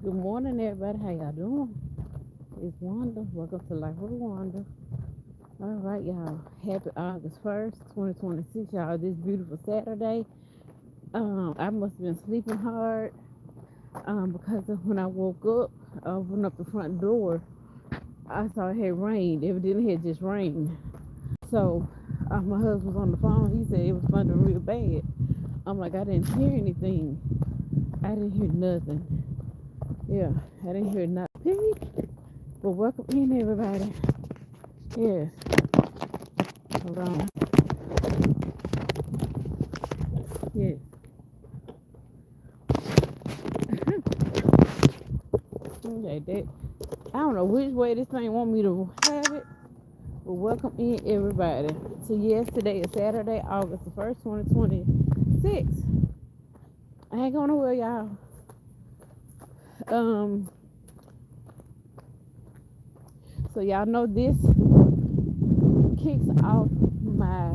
Good morning, everybody. How y'all doing? It's Wanda. Welcome to Life with Wanda. All right, y'all. Happy August 1st, 2026, y'all. This beautiful Saturday. I must have been sleeping hard because when I woke up, I opened up the front door. I saw it had rained. Evidently, it had just rained. So my husband was on the phone. He said it was thundering real bad. I'm like, I didn't hear anything. I didn't hear nothing. Yeah, I didn't hear nothing. But welcome in, everybody. Yes. Hold on. Yes. Okay, that. I don't know which way this thing want me to have it, but welcome in, everybody. So, yes, today is Saturday, August the 1st, 2026. I ain't going nowhere, y'all. So, y'all know this kicks off my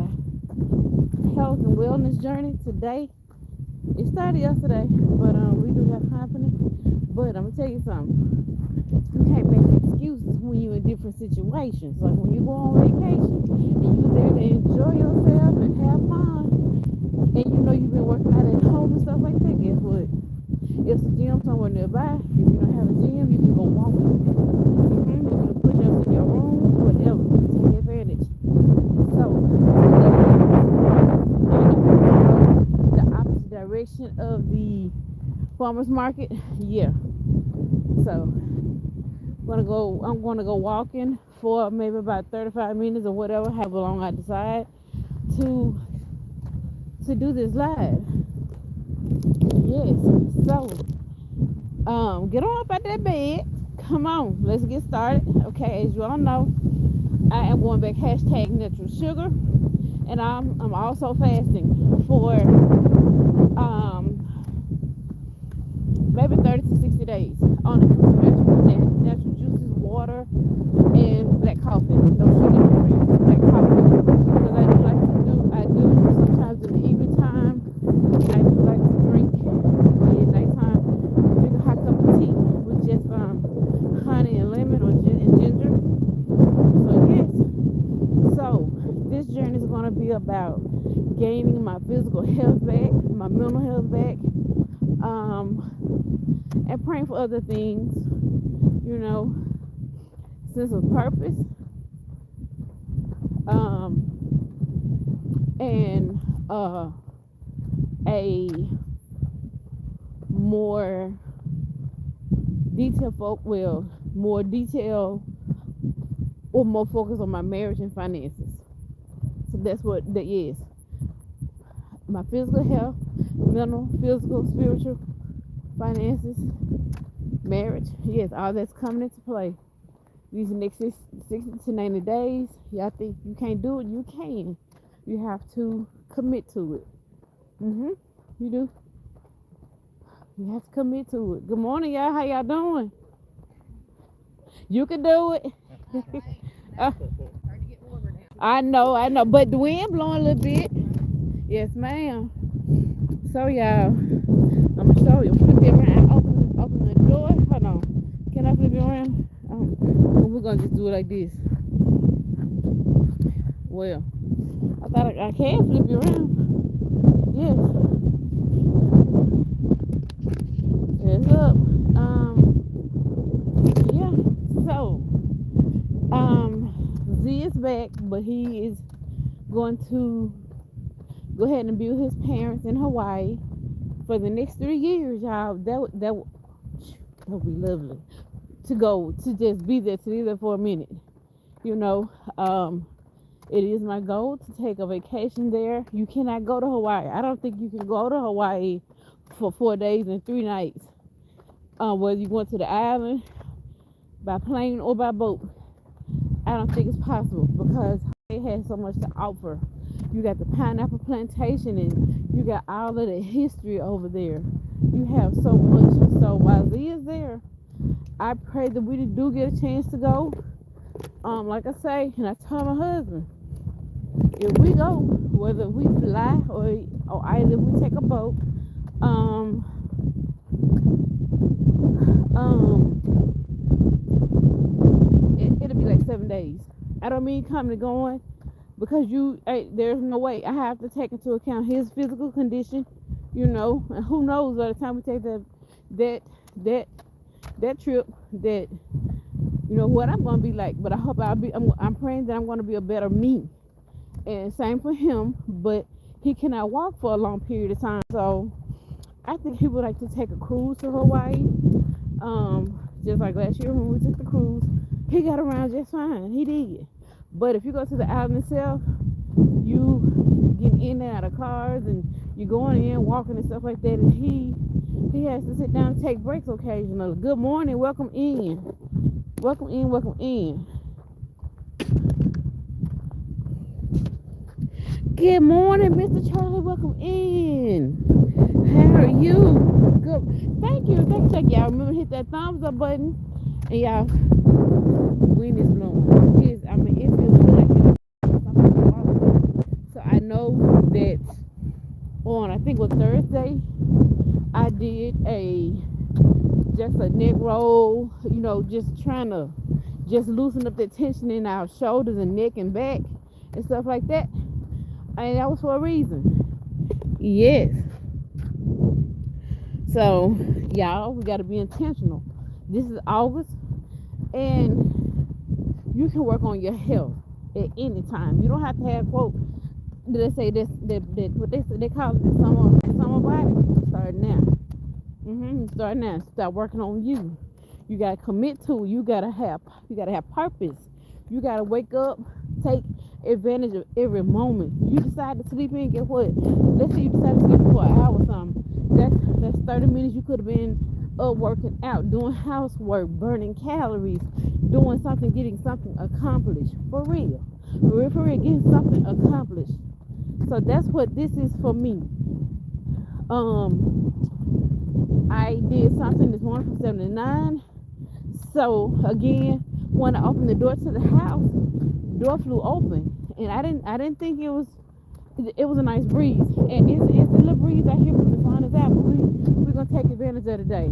health and wellness journey today. It started yesterday, but we do have company. But I'm gonna tell you something. You can't make excuses when you're in different situations. Like when you go on vacation and you're there to enjoy yourself and have fun, and you know you've been working out at home and stuff like that. Guess what? It's a gym somewhere nearby. If you don't have a gym, you can go walk. You can put them in your room, whatever. Take advantage. So the opposite direction of the farmers market. Yeah. So I'm gonna go walking for maybe about 35 minutes or whatever, however long I decide to do this live. Yes. So get on up out that bed. Come on, let's get started. Okay, as you all know, I am going back hashtag natural sugar, and I'm also fasting for maybe 30 to 60 days on natural juices, water, and black coffee. No sugar, no cream, black coffee. Because I do like to I do sometimes in the evening time, I do like to drink at nighttime, drink a hot cup of tea with just honey and lemon or and ginger. So yes, so this journey is going to be about gaining my physical health back, my mental health back, and praying for other things, sense of purpose, and a more more detail or more focus on my marriage and finances. So that's what that is. My physical health, mental, physical, spiritual, finances, marriage. Yes, all that's coming into play. These next 60 to 90 days, y'all think you can't do it? You can. You have to commit to it. You do. You have to commit to it. Good morning, y'all. How y'all doing? You can do it. I know. But the wind blowing a little bit. Yes, ma'am. So, y'all, I'm going to show you. Flip it around. Open the door. Hold on. Can I flip it around? We're going to just do it like this. Well, I thought I can flip it around. Yes. It's up. Yeah. So, Z is back, but he is going to go ahead and be with his parents in Hawaii for the next 3 years, y'all. That would be lovely to just be there, to be there for a minute. It is my goal to take a vacation there. You cannot go to Hawaii. I don't think you can go to Hawaii for 4 days and 3 nights. Whether you went to the island by plane or by boat, I don't think it's possible because it has so much to offer. You got the pineapple plantation and you got all of the history over there. You have so much. So while Z is there, I pray that we do get a chance to go. Like I say, and I told my husband, if we go, whether we fly or either we take a boat, days. I don't mean coming and going because there's no way. I have to take into account his physical condition, and who knows by the time we take that that that trip that what I'm gonna be like. But I hope I'm praying that I'm gonna be a better me. And same for him, but he cannot walk for a long period of time. So I think he would like to take a cruise to Hawaii. Just like last year when we took the cruise, he got around just fine. He did. But if you go to the island itself, you get in and out of cars and you're going in, walking and stuff like that, and he has to sit down and take breaks occasionally. Good morning, welcome in. Welcome in, welcome in. Good morning, Mr. Charlie. Welcome in. How are you? Good. Thank you. Y'all. Remember to hit that thumbs up button. And y'all, wind is blowing. It feels good like it. So I know that on, I think it was Thursday, I did just a neck roll, just trying to just loosen up the tension in our shoulders and neck and back and stuff like that. And that was for a reason. Yes. So, y'all, we got to be intentional. This is August, and you can work on your health at any time. You don't have to have, quote, let's say this, what they call it, the summer body. Start now. Start now. Start working on you. You got to commit to it. You got to have purpose. You got to wake up, take advantage of every moment. You decide to sleep in, get what? Let's say you decide to sleep for an hour or something. That's 30 minutes you could have been up working out, doing housework, burning calories, doing something, getting something accomplished. For real, getting something accomplished. So that's what this is for me. I did something this morning from 7 to 9. So again, when I opened the door to the house, door flew open, and I didn't think it was a nice breeze, and it's a little breeze out here from the sun is out, but we're gonna take advantage of the day.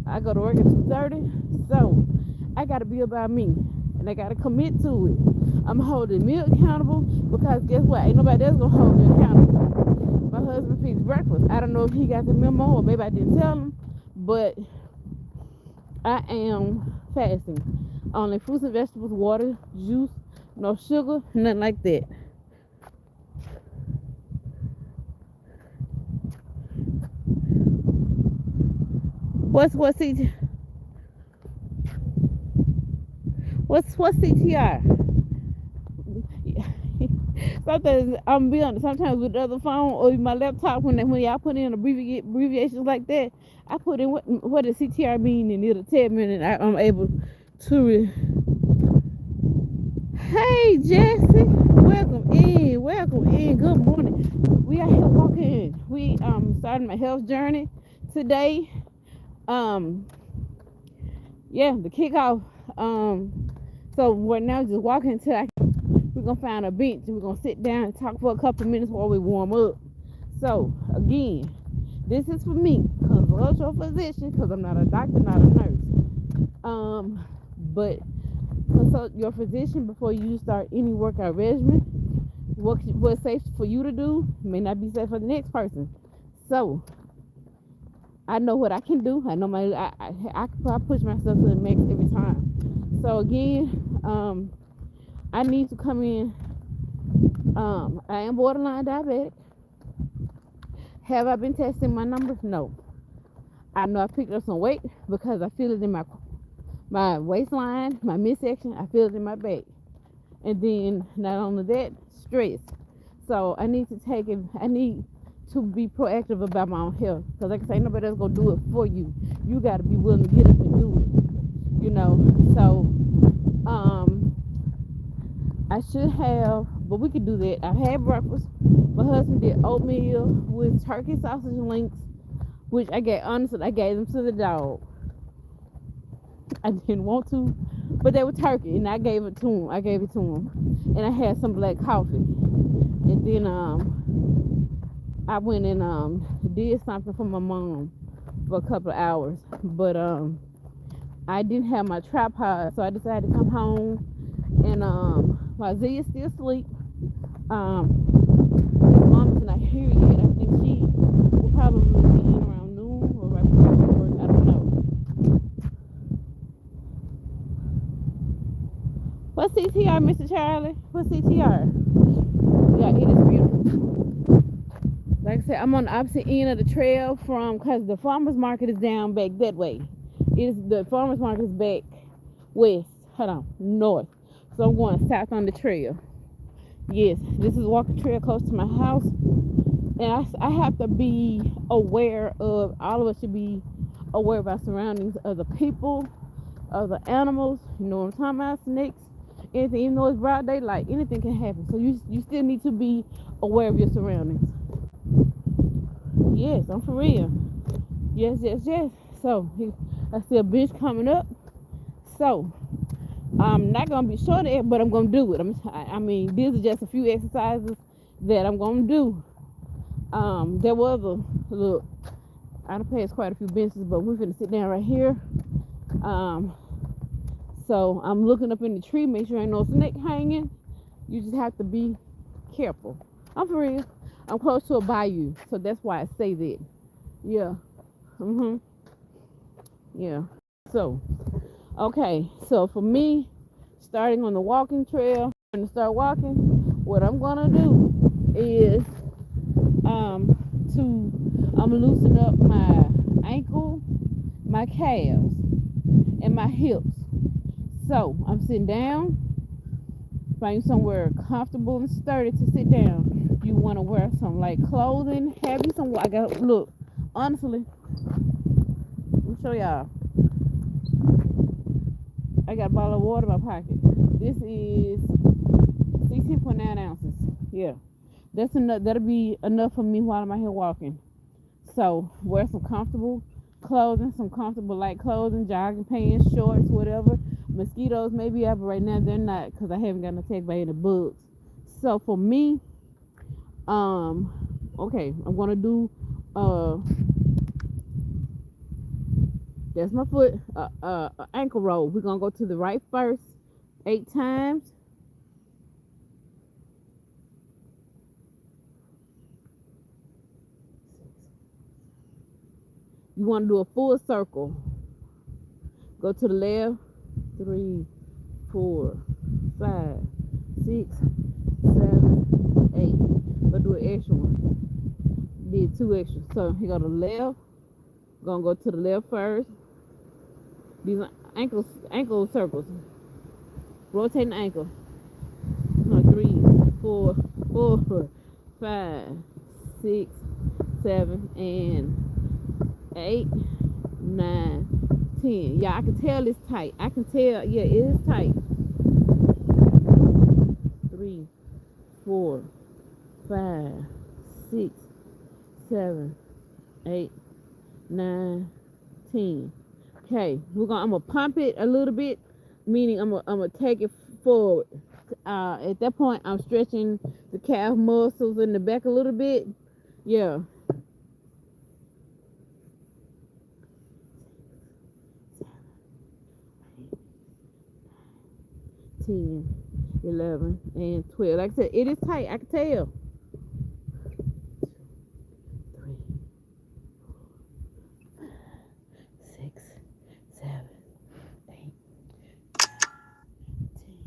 I go to work at 2:30, so I gotta be about me, and I gotta commit to it. I'm holding me accountable because guess what? Ain't nobody else gonna hold me accountable. My husband feeds breakfast. I don't know if he got the memo or maybe I didn't tell him, but I am fasting. Only fruits and vegetables, water, juice, no sugar, nothing like that. What's CTR? Sometimes I'm be honest. Sometimes with the other phone or my laptop, when y'all put in abbreviations like that, I put in what does CTR mean, and it'll tell me, and I'm able to. Hey Jesse, welcome in. Good morning. We are here walking. We starting my health journey today. The kickoff. So we're now just walking until we're gonna find a bench and we're gonna sit down and talk for a couple minutes while we warm up. So again, this is for me. Consult your physician, because I'm not a doctor, not a nurse. But consult your physician before you start any workout regimen. What's safe for you to do may not be safe for the next person. So I know what I can do. I know I push myself to the max every time. So again, I need to come in. I am borderline diabetic. Have I been testing my numbers? No. I know I picked up some weight because I feel it in my waistline, my midsection. I feel it in my back. And then not only that, stress. So I need to be proactive about my own health, because like I say, nobody else gonna do it for you. You got to be willing to get up and do it. So I should have, but we could do that. I had breakfast. My husband did oatmeal with turkey sausage links, which I gave them to the dog. I didn't want to, but they were turkey, and I gave it to him. And I had some black coffee, and then I went and did something for my mom for a couple of hours, but I didn't have my tripod, so I decided to come home And while Z is still asleep, his mom is not here yet. I think she will probably be in around noon or right before work. I don't know. What's CTR, Mr. Charlie? What's CTR? Yeah, it is beautiful. Like I said, I'm on the opposite end of the trail from, because the farmer's market is down back that way. The farmer's market is back west. Hold on, north. So I'm going south on the trail. Yes, this is a walking trail close to my house. And I have to be aware of, all of us should be aware of our surroundings, of the people, of the animals. You know what I'm talking about? Snakes, anything. Even though it's broad daylight, anything can happen. So you still need to be aware of your surroundings. Yes, I'm for real. Yes, yes, yes. So I see a bench coming up. So I'm not gonna be short of it, but I'm gonna do it. I mean, these are just a few exercises that I'm gonna do. There was a look. I done passed quite a few benches, but we're gonna sit down right here. So I'm looking up in the tree, make sure ain't no snake hanging. You just have to be careful. I'm for real. I'm close to a bayou, so that's why I say that. Yeah. Yeah. So, okay. So for me, starting on the walking trail, when I start walking, what I'm gonna do is I'm loosen up my ankle, my calves, and my hips. So I'm sitting down, find somewhere comfortable and sturdy to sit down. You want to wear some light clothing, have you some. I got look. Honestly, let me show y'all. I got a bottle of water in my pocket. This is 16.9 ounces. Yeah, that's enough. That'll be enough for me while I'm out here walking. So wear some comfortable clothing, some comfortable light clothing, jogging pants, shorts, whatever. Mosquitoes may be out, but right now they're not because I haven't gotten attacked by any bugs. So for me, okay, I'm gonna do that's my foot ankle roll. We're gonna go to the right first 8 times. You want to do a full circle. Go to the left. 3, 4, 5, 6, 7, 8. Go do an extra one. Did 2 extras. So you go to the left. Gonna go to the left first. These are ankle circles. Rotating the ankle. 3, 4, 5, 6, 7, and 8, 9, 10. Yeah, I can tell it's tight. I can tell, yeah, it is tight. 3, 4, 5, 6, 7, 8, 9, 10. Okay, I'm gonna pump it a little bit, meaning I'm gonna take it forward. At that point, I'm stretching the calf muscles in the back a little bit. Yeah. 10, 11, and 12. Like I said, it is tight. I can tell. 3, 4, 5, 6, 7, 8, 10,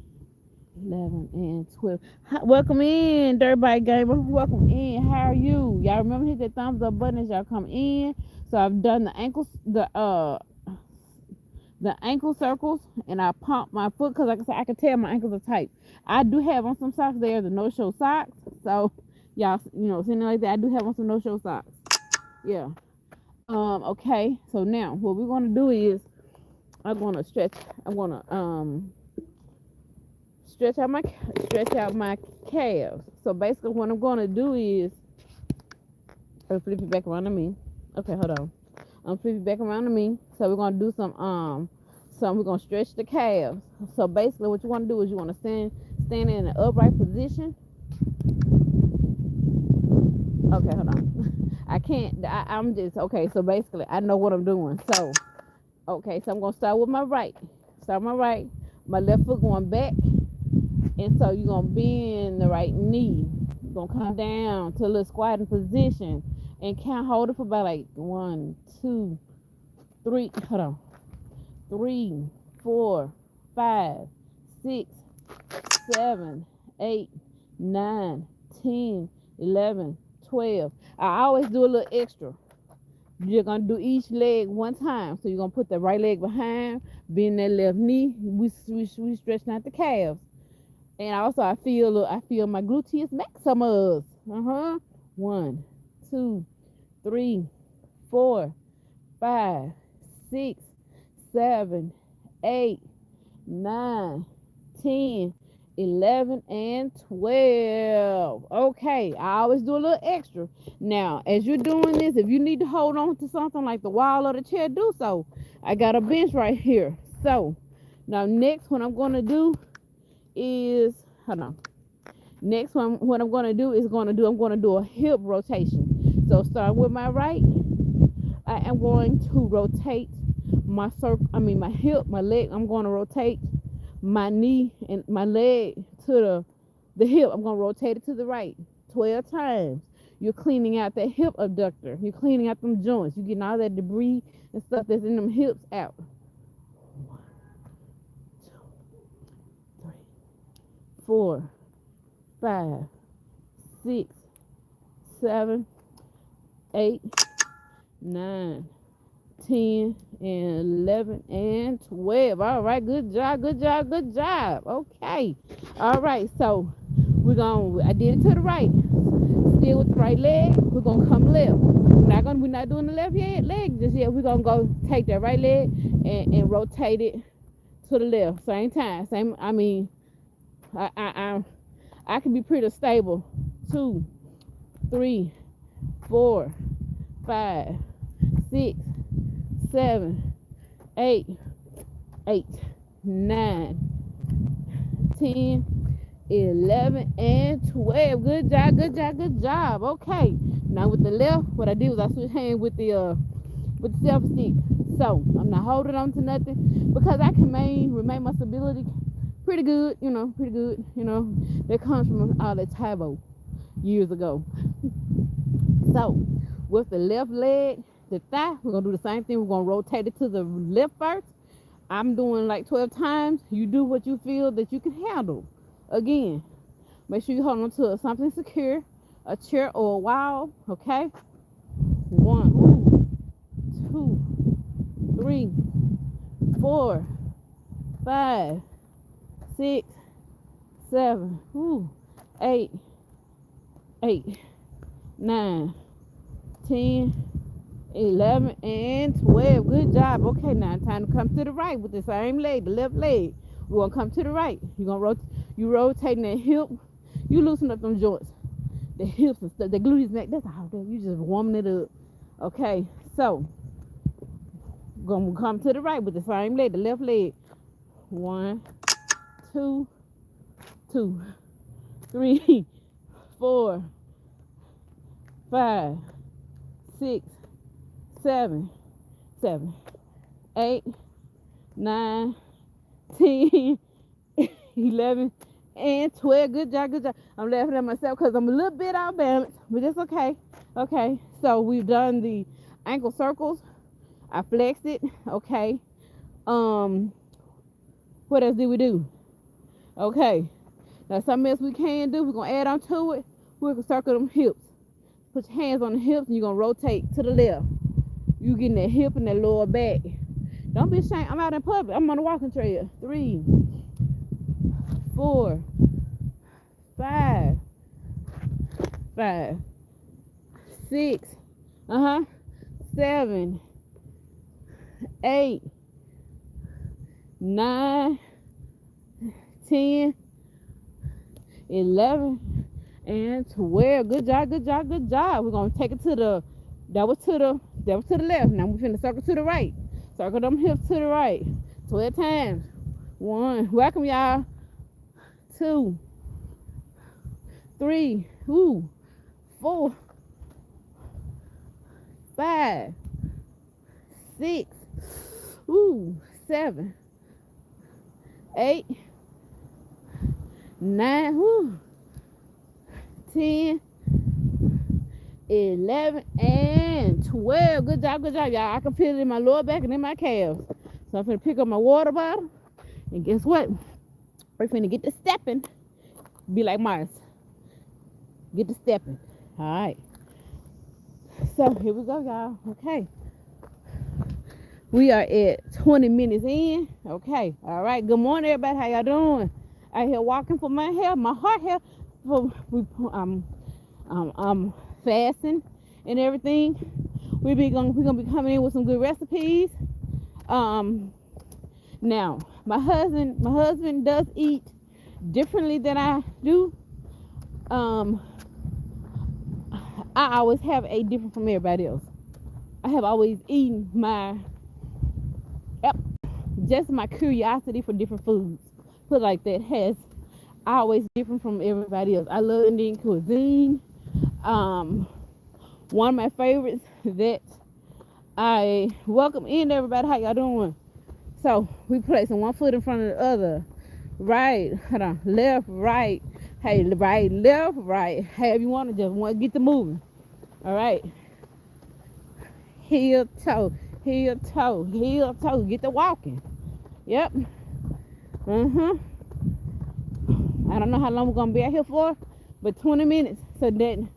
11, and 12. Welcome in, Dirt Bike Gamer. Welcome in. How are you? Y'all remember hit that thumbs up button as y'all come in. So I've done the ankles, the ankle circles, and I pump my foot because like I said, I can tell my ankles are tight. I do have on some socks. They are the no-show socks. So y'all, something like that. I do have on some no-show socks. Yeah. Okay. So now what we're gonna do is I'm gonna stretch out my calves. So basically what I'm gonna do is I'll flip it back around to me. Okay, hold on. I'm flipping back around to me. So we're gonna do we're gonna stretch the calves. So basically what you wanna do is you wanna stand in an upright position. Okay, hold on. I'm just okay, so basically I know what I'm doing. So okay, so I'm gonna start with my right. My left foot going back, And so you're going to bend the right knee. You're going to come down to a little squatting position and count, hold it for about like 1, 2, 3, hold on, 3, 4, 5, 6, 7, 8, 9, 10, 11, 12. I always do a little extra. You're going to do each leg one time. So you're going to put the right leg behind, bend that left knee. We stretching out the calves. And also I feel my gluteus maximus. 1, 2, 3, 4, 5, 6, 7, 8, 9, 10, 11, and 12. Okay, I always do a little extra. Now, as you're doing this, if you need to hold on to something like the wall or the chair, do so. I got a bench right here. So, now next what I'm going to do is, hold on. Next one, what I'm going to do is I'm going to do a hip rotation. So, starting with my right, I am going to rotate my hip, my leg. I'm going to rotate my knee and my leg to the hip. I'm going to rotate it to the right 12 times. You're cleaning out that hip abductor. You're cleaning out them joints. You're getting all that debris and stuff that's in them hips out. 1, 2, 3, 4, 5, 6, 7, 8, 9, 10, and 11, and 12. All right, good job. Okay. All right, so I did it to the right. Still with the right leg, we're gonna come left. We're not doing the left leg just yet. We're gonna go take that right leg and rotate it to the left. Same time. I can be pretty stable. 2, 3, 4, 5, 6, 7, 8, 9, 10, 11, and 12. Good job. Okay. Now with the left, what I did was I switched hands with the selfie stick. So I'm not holding on to nothing because I can remain my stability pretty good. That comes from all that Tybo years ago. So with the left leg, the thigh, we're gonna do the same thing. We're gonna rotate it to the left first. I'm doing like 12 times. You do what you feel that you can handle. Again, make sure you hold on to something secure, a chair or a wall. Okay. 1, 2, 3, 4, 5, 6, 7, 8, 9, 10, 11, and 12. Good job. Okay, now time to come to the right with the same leg, the left leg. We're gonna come to the right. You rotating that hip. You loosen up them joints, the hips and stuff, the gluteus neck. That's all good. You just warming it up. Okay, so gonna come to the right with the same leg, the left leg. 1, 2, 3, 4, 5, 6, 7, 8, 9, 10, 11, and 12. Good job. I'm laughing at myself because I'm a little bit off balance, but it's okay. Okay, so we've done the ankle circles. I flexed it. Okay. What else did we do? Okay. Now something else we can do. We're gonna add on to it. We're gonna circle them hips. Put your hands on the hips and you're gonna rotate to the left. You getting that hip and that lower back. Don't be ashamed. I'm out in public. I'm on the walking trail. 3, 4, 5, 6, 7, 8, 9, 10, 11, and 12. Good job. We're gonna take it to the left. Now we're finna circle to the right. Circle them hips to the right. 12 times. 1. Welcome, y'all. 2, 3, 4, 5, 6, 7, 8, 9, 10, 11, and 12. Good job, y'all. I can feel it in my lower back and in my calves. So I'm finna pick up my water bottle. And guess what? We're finna get to stepping. Be like Mars. Get to stepping. All right. So here we go, y'all. Okay. We are at 20 minutes in. Okay. All right. Good morning, everybody. How y'all doing? Out here walking for my hair, my heart hair. I'm fasting and everything. We're gonna be coming in with some good recipes. Now my husband does eat differently than I do. I always have a different from everybody else. I have always eaten just my curiosity for different foods. Put it like that, has always different from everybody else. I love Indian cuisine. One of my favorites that I welcome in everybody. How y'all doing? So we placing one foot in front of the other. Right, hold on, left, right. Hey, right, left, right. However you want to, just want to get the moving. All right. Heel, toe, heel, toe, heel, toe. Get the walking. Yep. I don't know how long we're gonna be out here for, but 20 minutes. So that you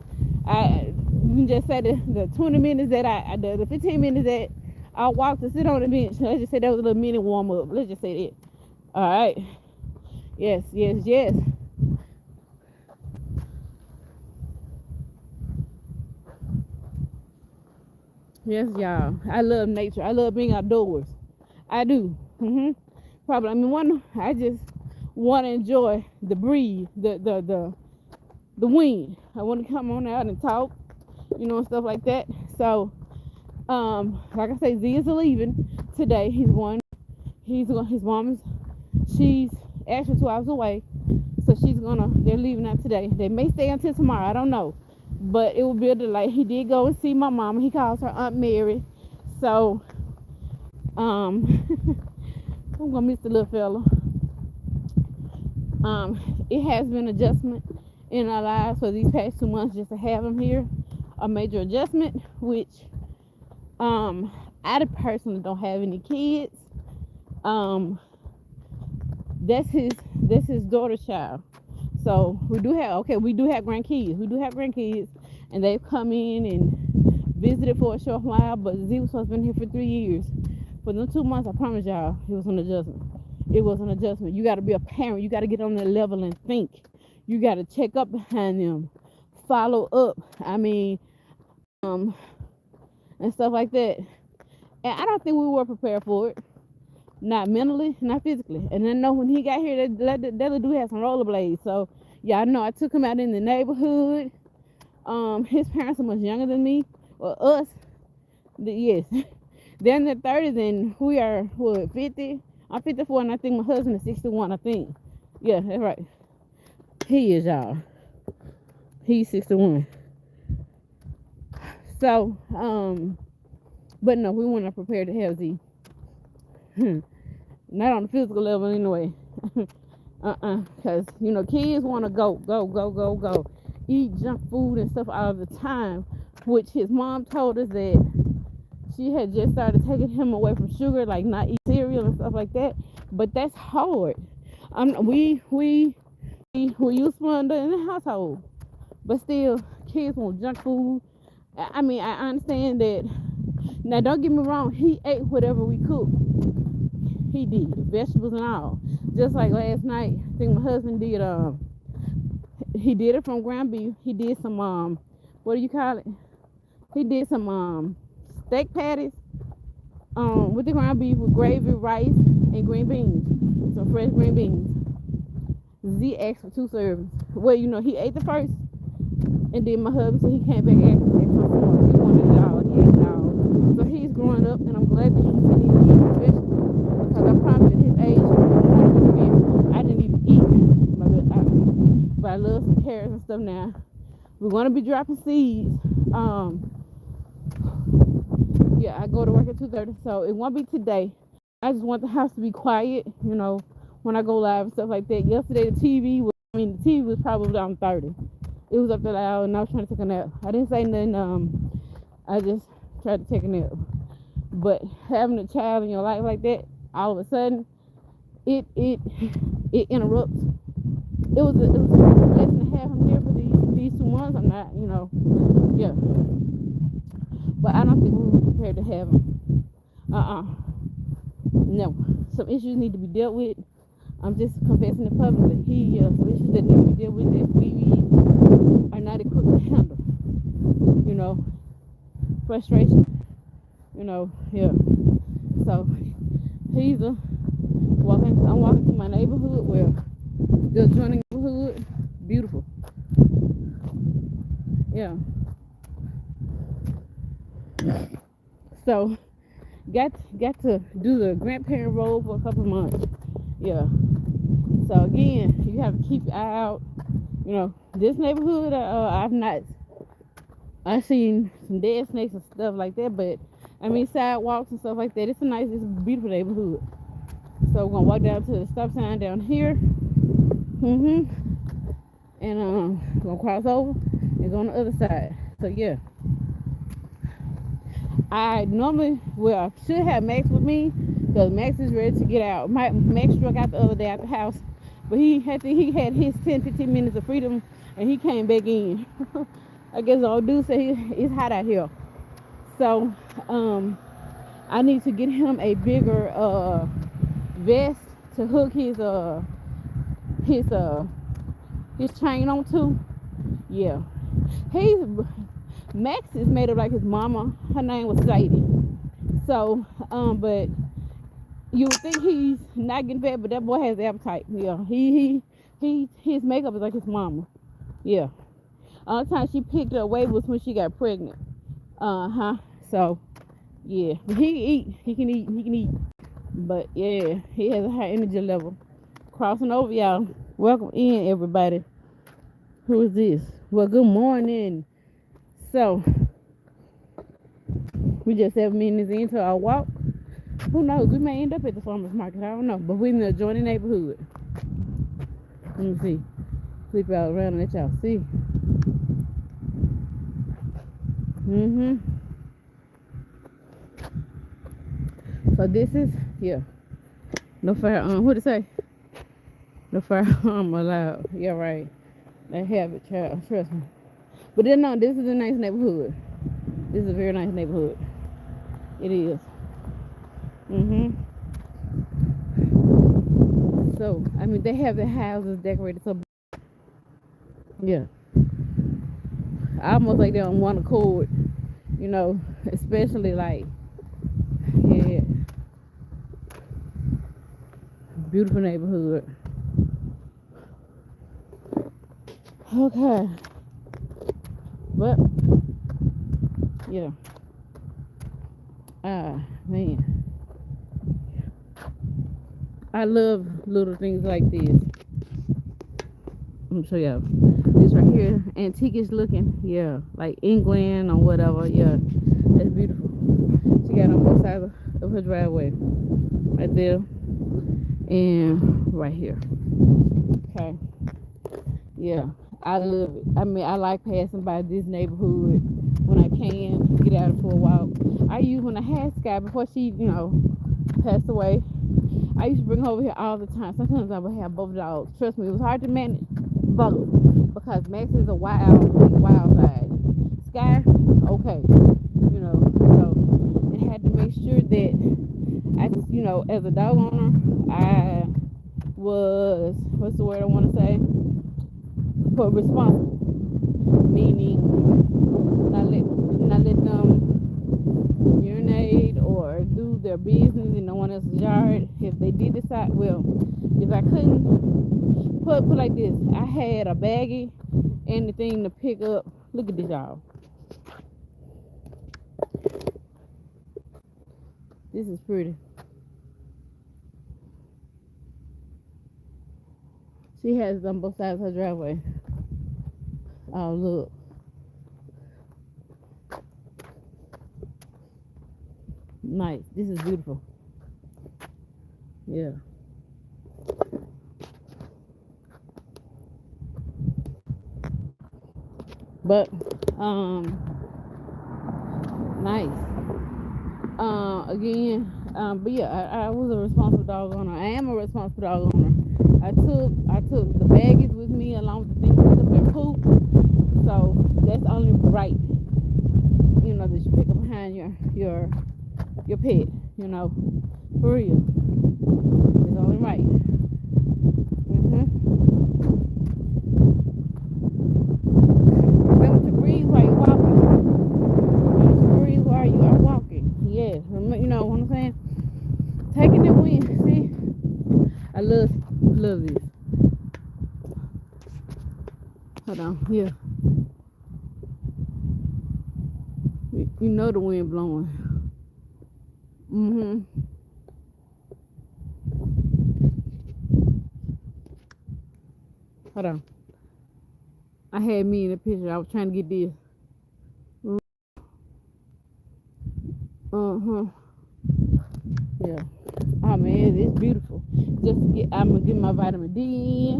can just say the 20 minutes that the 15 minutes that I walk to sit on the bench. Let's just say that was a little mini warm up. Let's just say that. All right. Yes. Yes, y'all. I love nature. I love being outdoors. I do. Probably. I just want to enjoy the breeze, the wind. I want to come on out and talk, and stuff like that. So, like I say, Z is leaving today. His mom she's actually 2 hours away. So they're leaving out today. They may stay until tomorrow. I don't know. But it will be a delay. He did go and see my mama. He calls her Aunt Mary. So, I'm going to miss the little fella. It has been an adjustment in our lives for these past 2 months just to have him here. A major adjustment, which I personally don't have any kids. That's his daughter's child. So we do have grandkids. And they've come in and visited for a short while, but Z was supposed to be here for 3 years. For them 2 months, I promise y'all, it was an adjustment. You got to be a parent. You got to get on their level and think. You got to check up behind them, follow up. And stuff like that. And I don't think we were prepared for it. Not mentally, not physically. And I know when he got here, that little dude had some rollerblades. So, yeah, I know I took him out in the neighborhood. His parents are much younger than me, or us. Yes. They're in their 30s, and we are, 50? I'm 54, and I think my husband is 61, I think. Yeah, that's right. He is, y'all. He's 61. So, but no, we weren't prepared to have Z. Not on the physical level anyway. Because, kids want to go. Eat junk food and stuff all the time, which his mom told us that she had just started taking him away from sugar, like not eat cereal and stuff like that. But that's hard. We use Wanda in the household, but still, kids want junk food. I understand that. Now, don't get me wrong. He ate whatever we cooked. He did, vegetables and all. Just like last night, I think my husband did. He did it from ground beef. He did some what do you call it? He did some steak patties with the ground beef with gravy, rice, and green beans. Some fresh green beans. Z asked for 2 servings. Well, he ate the first, and then my husband, so he came back and asked for more. He wanted it all. He ate it all. So he's growing up, and I'm glad that he's eating vegetables, because I promise at his age, I didn't even eat. But I love some carrots and stuff now. We're going to be dropping seeds. Yeah, I go to work at 2:30, so it won't be today. I just want the house to be quiet, when I go live and stuff like that. Yesterday, the TV was I mean, the TV was probably on 30. It was up there loud, and I was trying to take a nap. I didn't say nothing. I just tried to take a nap. But having a child in your life like that, all of a sudden, it interrupts. It was a blessing to have him here for these 2 months. I'm not, yeah. But I don't think we were prepared to have him. No. Some issues need to be dealt with. I'm just confessing it publicly. Some issues that need to be dealt with that we are not equipped to handle. Frustration. Yeah. So I'm walking through my neighborhood. Well, the adjoining neighborhood, beautiful. Yeah. So got to do the grandparent role for a couple of months. Yeah. So again, you have to keep your eye out. This neighborhood, I've seen some dead snakes and stuff like that, but I mean sidewalks and stuff like that. It's a beautiful neighborhood. So we're gonna walk down to the stop sign down here. And gonna cross over and go on the other side. So yeah. I should have Max with me because Max is ready to get out. Max struck out the other day at the house, but he had his 10-15 minutes of freedom and he came back in. I guess old dude said it's hot out here. So I need to get him a bigger vest to hook his chain onto. Yeah. Max is made up like his mama. Her name was Sadie. So, but you would think he's not getting fat, but that boy has appetite. Yeah, his makeup is like his mama. Yeah. All the time she picked up weight was when she got pregnant. So, yeah, but he can eat. But yeah, he has a high energy level. Crossing over, y'all. Welcome in, everybody. Who is this? Well, good morning. So, we just 7 minutes into our walk. Who knows? We may end up at the farmer's market. I don't know. But we're in the adjoining neighborhood. Let me see. Flip out around and let y'all see. So this is, yeah. No firearm. What did it say? No firearm allowed. Yeah, right. They have it, child. Trust me. But then, no, this is a nice neighborhood. This is a very nice neighborhood. It is. So, I mean, they have the houses decorated so. Yeah. I almost like they're on one accord. Especially like, yeah. Beautiful neighborhood. Okay. But, yeah. Man. I love little things like this. Let me show y'all. This right here, antiquish looking. Yeah, like England or whatever. Yeah, that's beautiful. She got on both sides of her driveway. Right there. And right here. Okay. Yeah, I love it. I mean, I like passing by this neighborhood when I can get out for a walk. When I had Sky before she, passed away, I used to bring her over here all the time. Sometimes I would have both dogs. Trust me, it was hard to manage both because Max is a wild side. Sky, okay, so I had to make sure that as a dog owner, I was, what's the word I want to say? But responsible, meaning not let them urinate or do their business in no one else's yard. If they did decide, well, if I couldn't put like this, I had a baggie and the thing to pick up. Look at this, y'all. This is pretty. She has on both sides of her driveway. Oh, look. Nice. This is beautiful. Yeah. But nice. Again, but yeah, I was a responsible dog owner. I am a responsible dog owner. I took the baggage with me along with the things that took their poop. So that's only right, that you pick up behind your pet, for real. It's only right. Remember to breathe while you're walking. Remember to breathe while you are walking. Yes, you know what I'm saying? Taking the wind. See, I love this. Hold on, here. You know the wind blowing. Hold on. I had me in the picture. I was trying to get this. Yeah. Oh man, it's beautiful. I'm gonna get my vitamin D in.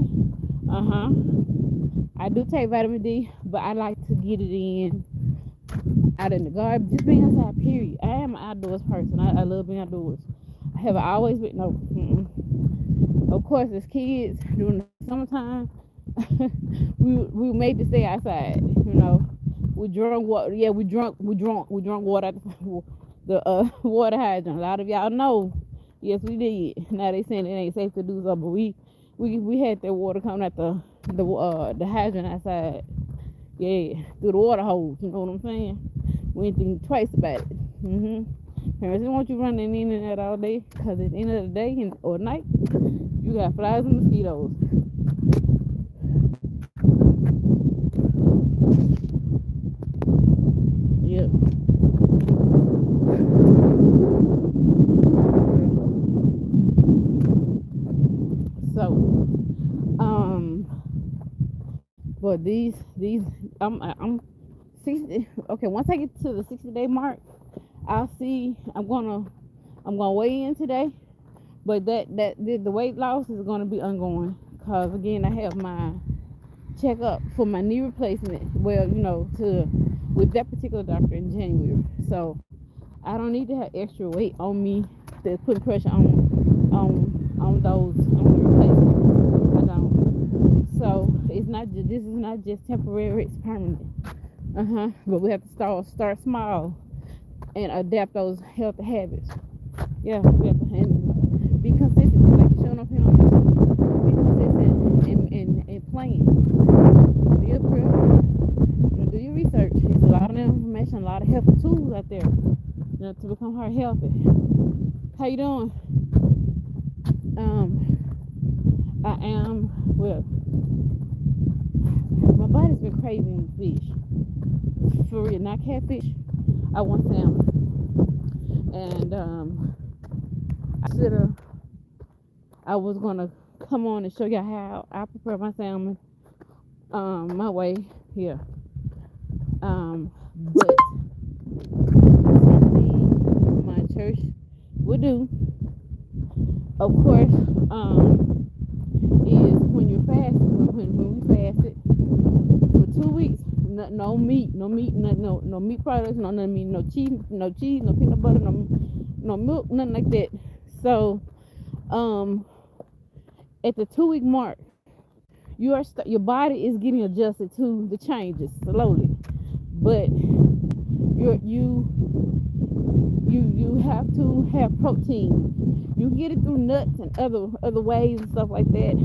I do take vitamin D, but I like to get it in out in the garden. Just being outside, period. I am an outdoors person. I love being outdoors. I have always been, no. Of course, as kids, during the summertime, we made to stay outside, We drunk water. Yeah, we drunk water at the water hydrant. A lot of y'all know. Yes, we did. Now they saying it ain't safe to do so, but we had that water coming at the hydrant outside. Yeah, through the water hose. You know what I'm saying? We ain't think twice about it. Parents don't want you running in and out all day, because at the end of the day or night, you got flies and mosquitoes. Yep. So, but these, I'm 60. Okay, once I get to the 60-day mark, I'll see. I'm gonna weigh in today, but the weight loss is gonna be ongoing, cause again I have my checkup for my knee replacement. Well, to with that particular doctor in January, so I don't need to have extra weight on me to put pressure on the replacement. I don't. So it's not. This is not just temporary. It's permanent. But we have to start small and adapt those healthy habits. Yeah, we have to and be consistent, like showing up here on YouTube. Be consistent and playing. Do your prep. Do your research. There's a lot of information, a lot of helpful tools out there, to become heart healthy. How you doing? I am well. My body's been craving fish, for real, not catfish. I want salmon, and I was gonna come on and show you how I prepare my salmon, my way here. But something my church would do, of course, is when you're fasting, when we fasted for 2 weeks, no meat, no meat products, no meat, no cheese, no peanut butter, no milk, nothing like that. So, at the 2 week mark, your body is getting adjusted to the changes slowly, but you have to have protein. You get it through nuts and other ways and stuff like that.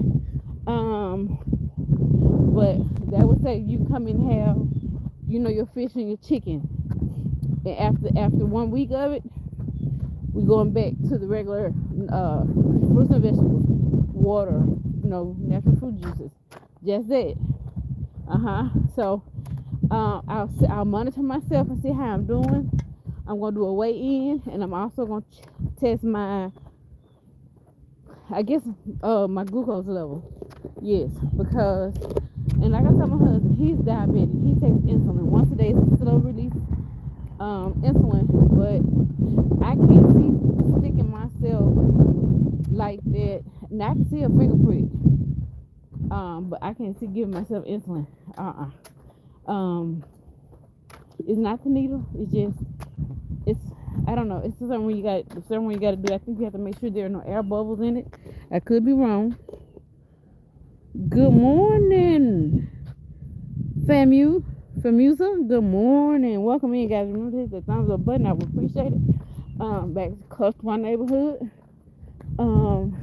But that would say you come and have, your fish and your chicken. And after 1 week of it, we're going back to the regular fruits and vegetables, water, natural fruit juices. Just that. So I'll monitor myself and see how I'm doing. I'm gonna do a weigh in, and I'm also gonna test my my glucose level. Yes, because, and like I told my husband, he's diabetic. He takes insulin once a day, slow release insulin, but I can't see sticking myself like that. Now I can see a finger prick, but I can't see giving myself insulin. Um, it's not the needle. It's just it's I don't know. It's something when you got something you got to do. I think you have to make sure there are no air bubbles in it. I could be wrong. Good morning, Famusa. Good morning. Welcome in, guys. Remember to hit the thumbs up button. I would appreciate it. Back close to my neighborhood.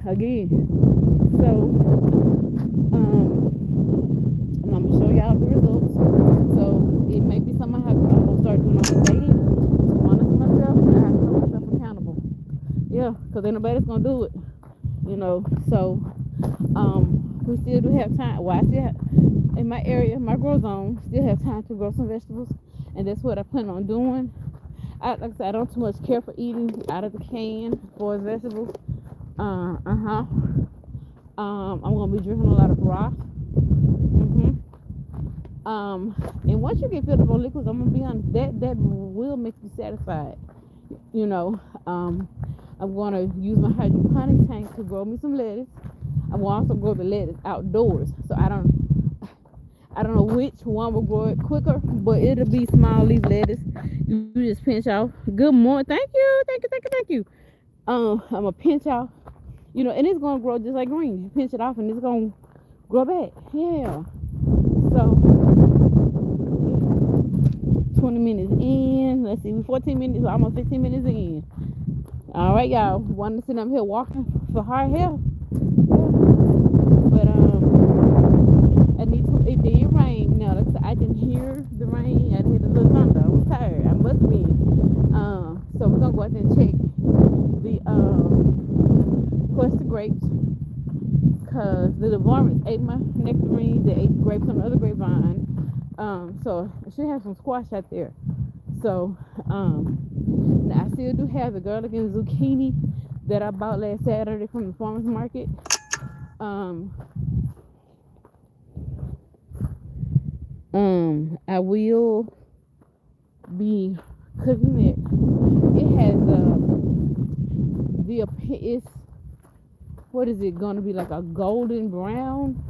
Again. So, I'm gonna show y'all the results. So it may be something I'm gonna start doing on a daily to monitor myself. I have to hold myself accountable. Yeah, because ain't nobody's gonna do it. So we still do have time. Well, I still have, in my area, my grow zone, still have time to grow some vegetables, and that's what I plan on doing. Like I said, I don't too much care for eating out of the can for vegetables. I'm gonna be drinking a lot of broth. And once you get filled up on liquids, I'm gonna be honest, that will make you satisfied. I'm gonna use my hydroponic tank to grow me some lettuce. I'm gonna also grow the lettuce outdoors, so I don't know which one will grow it quicker, but it'll be small leaf lettuce. You just pinch off. Good morning. Thank you. I'm gonna pinch off, and it's gonna grow just like green. You pinch it off and it's gonna grow back. Yeah. So 20 minutes in. Let's see, we're 14 minutes, almost 15 minutes in. All right, y'all. Want to sit up here walking for heart health? But it did rain. Now I didn't hear the rain. I didn't hear the little thunder. I was tired. I must be. So we're gonna go out there and check the grapes, because the varmints ate my nectarines. They ate grapes on the other grapevine. So I should have some squash out there. So I still do have the garlic and zucchini that I bought last Saturday from the farmer's market. I will be cooking it. It has it's, what is it gonna be, like a golden brown?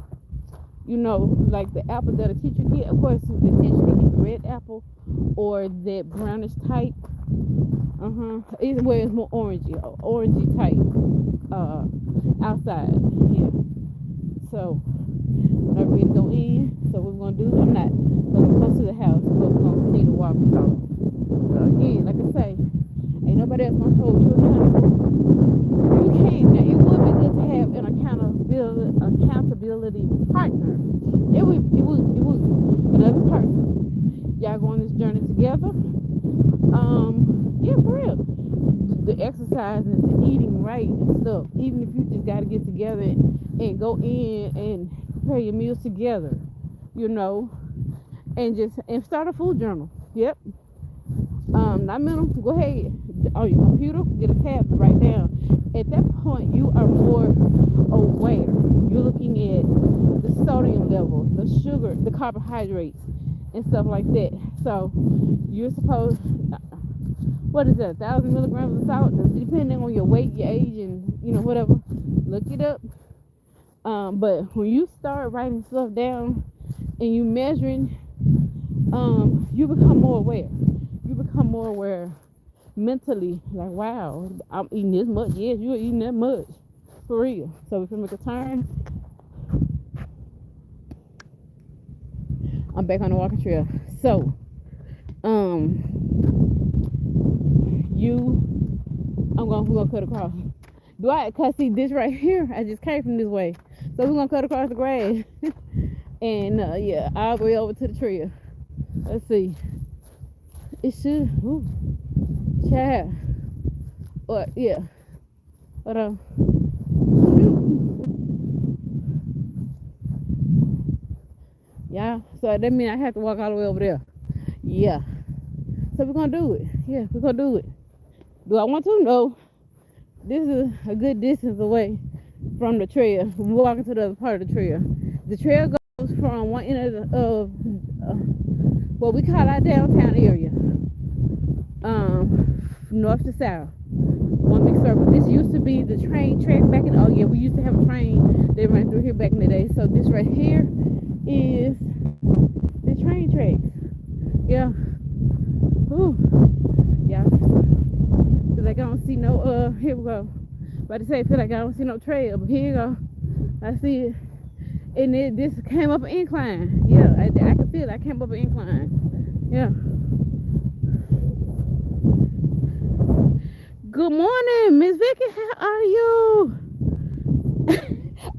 Like the apple that a teacher get. Of course, the teacher can get the red apple or that brownish type. Either way, it's more orangey type outside. Yeah. So I really go in. So what we're gonna do? I'm not gonna close to the house, but we're gonna continue to walk and talk. So again, like I say, ain't nobody else gonna hold you accountable. You can't. Now it would be good to have an accountability partner. It would another person. Y'all go on this journey together. Yeah, for real. The exercises, the eating right and stuff. Even if you just gotta get together and go in and prepare your meals together, and start a food journal. Yep. Not mental. Go ahead on your computer, get a tab to write down. At that point, you are more aware. You're looking at the sodium level, the sugar, the carbohydrates, and stuff like that. So you're supposed, what is that, 1,000 milligrams of salt, depending on your weight, your age, and whatever. Look it up. But when you start writing stuff down and you measuring, you become more aware. You become more aware mentally, like, wow, I'm eating this much. Yes, you're eating that much, for real. So we can make a turn. I'm back on the walking trail. So we're gonna cut across. Cause see this right here, I just came from this way, so we're gonna cut across the grass and yeah, all the way over to the trail. Let's see. It should, child. Or yeah. Hold on. Yeah. So that means I have to walk all the way over there. Yeah. So we're gonna do it. Yeah, we're gonna do it. Do I want to? No. This is a good distance away from the trail. We're walking to the other part of the trail. The trail goes from one end of what we call our downtown area, north to south. One big circle. This used to be the train track back in. Oh yeah, we used to have a train that ran through here back in the day. So this right here is the train train tracks. Yeah. Ooh. Yeah. Feel like I don't see no here we go. About to say feel like I don't see no trail, but here you go. I see it. And this came up an incline. Yeah, I can feel it. I came up an incline. Yeah. Good morning, Miss Vicky. How are you?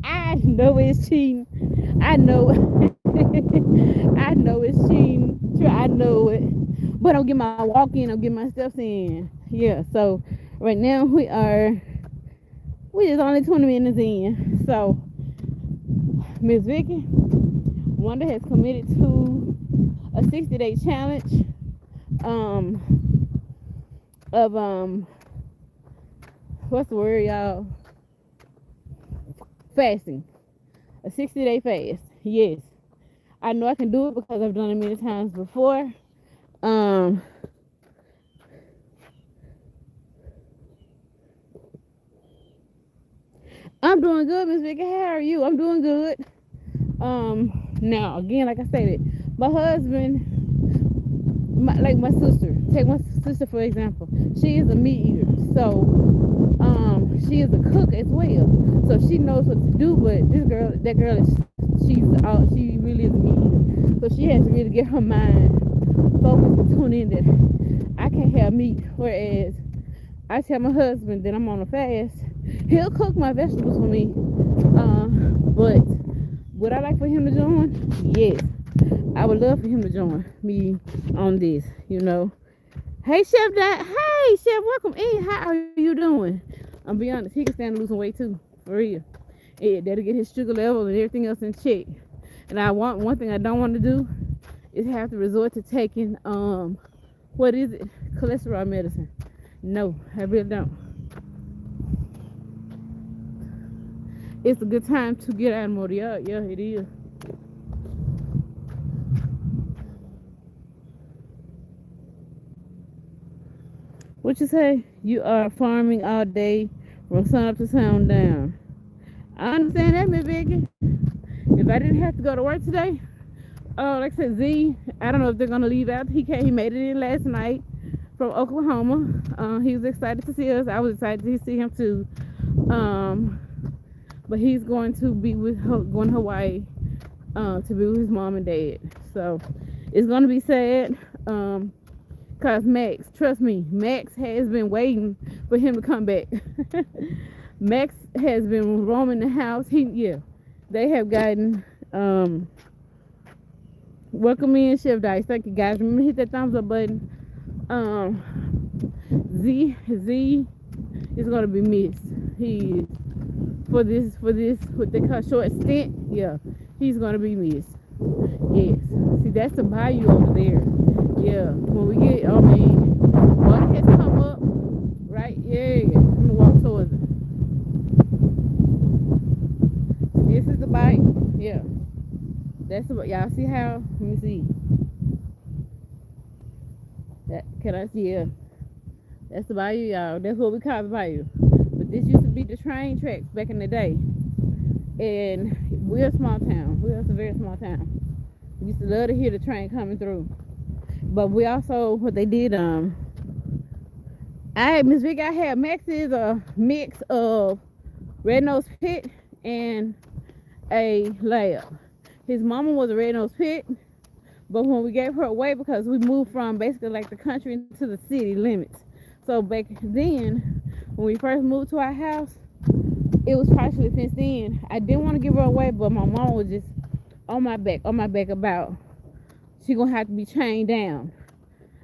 I know it's cheating. I know. I know it's cheating. I know it. But I'm getting my walk in. I'm getting my steps in. Yeah. So right now we just only 20 minutes in. So Miss Vicky, Wanda has committed to a 60-day challenge of what's the word, y'all? Fasting. A 60-day fast. Yes. I know I can do it because I've done it many times before. I'm doing good, Miss Vicky. How are you? I'm doing good. Now again, like I stated, my husband, like my sister. Take my sister for example. She is a meat eater, so she is a cook as well. So she knows what to do. But that girl she really is a meat eater. So she has to really get her mind focused and tune in that I can't have meat. Whereas I tell my husband that I'm on a fast. He'll cook my vegetables for me. But would I like for him to join? Yes. I would love for him to join me on this, Hey, Chef Dad. Hey, Chef, welcome in. How are you doing? I'm be honest, he can stand losing weight too, for real. Yeah, that'll get his sugar level and everything else in check. And one thing I don't want to do is have to resort to taking, what is it? Cholesterol medicine. No, I really don't. It's a good time to get out more. Yeah, it is. What you say? You are farming all day from sun up to sundown. I understand that, Miss Vicky. If I didn't have to go to work today, like I said, Z, I don't know if they're gonna leave out. He made it in last night from Oklahoma. He was excited to see us. I was excited to see him too. But he's going to be going to Hawaii to be with his mom and dad. So it's gonna be sad. Cause Max, trust me, Max has been waiting for him to come back. Max has been roaming the house. They have gotten welcome in, Chef Dice. Thank you guys. Remember to hit that thumbs up button. Z is gonna be missed. He for this what they call short stint. Yeah, he's gonna be missed. Yes. See, that's the bayou over there. Yeah. When we get, water has come up, right? Yeah. I'm gonna walk towards it. This is the bayou. Yeah. That's the, y'all see how? Let me see. Can I see? Yeah. That's the bayou, y'all. That's what we call the bayou. But this used to be the train tracks back in the day. And we're a small town. We're a very small town. We used to love to hear the train coming through. But we also, what they did, Miss Vic, I had Max's a mix of red-nosed pit and a lab. His mama was a red-nosed pit, but when we gave her away, because we moved from basically like the country into the city limits. So back then, when we first moved to our house, it was partially fenced in. I didn't want to give her away, but my mom was just on my back about she gonna have to be chained down.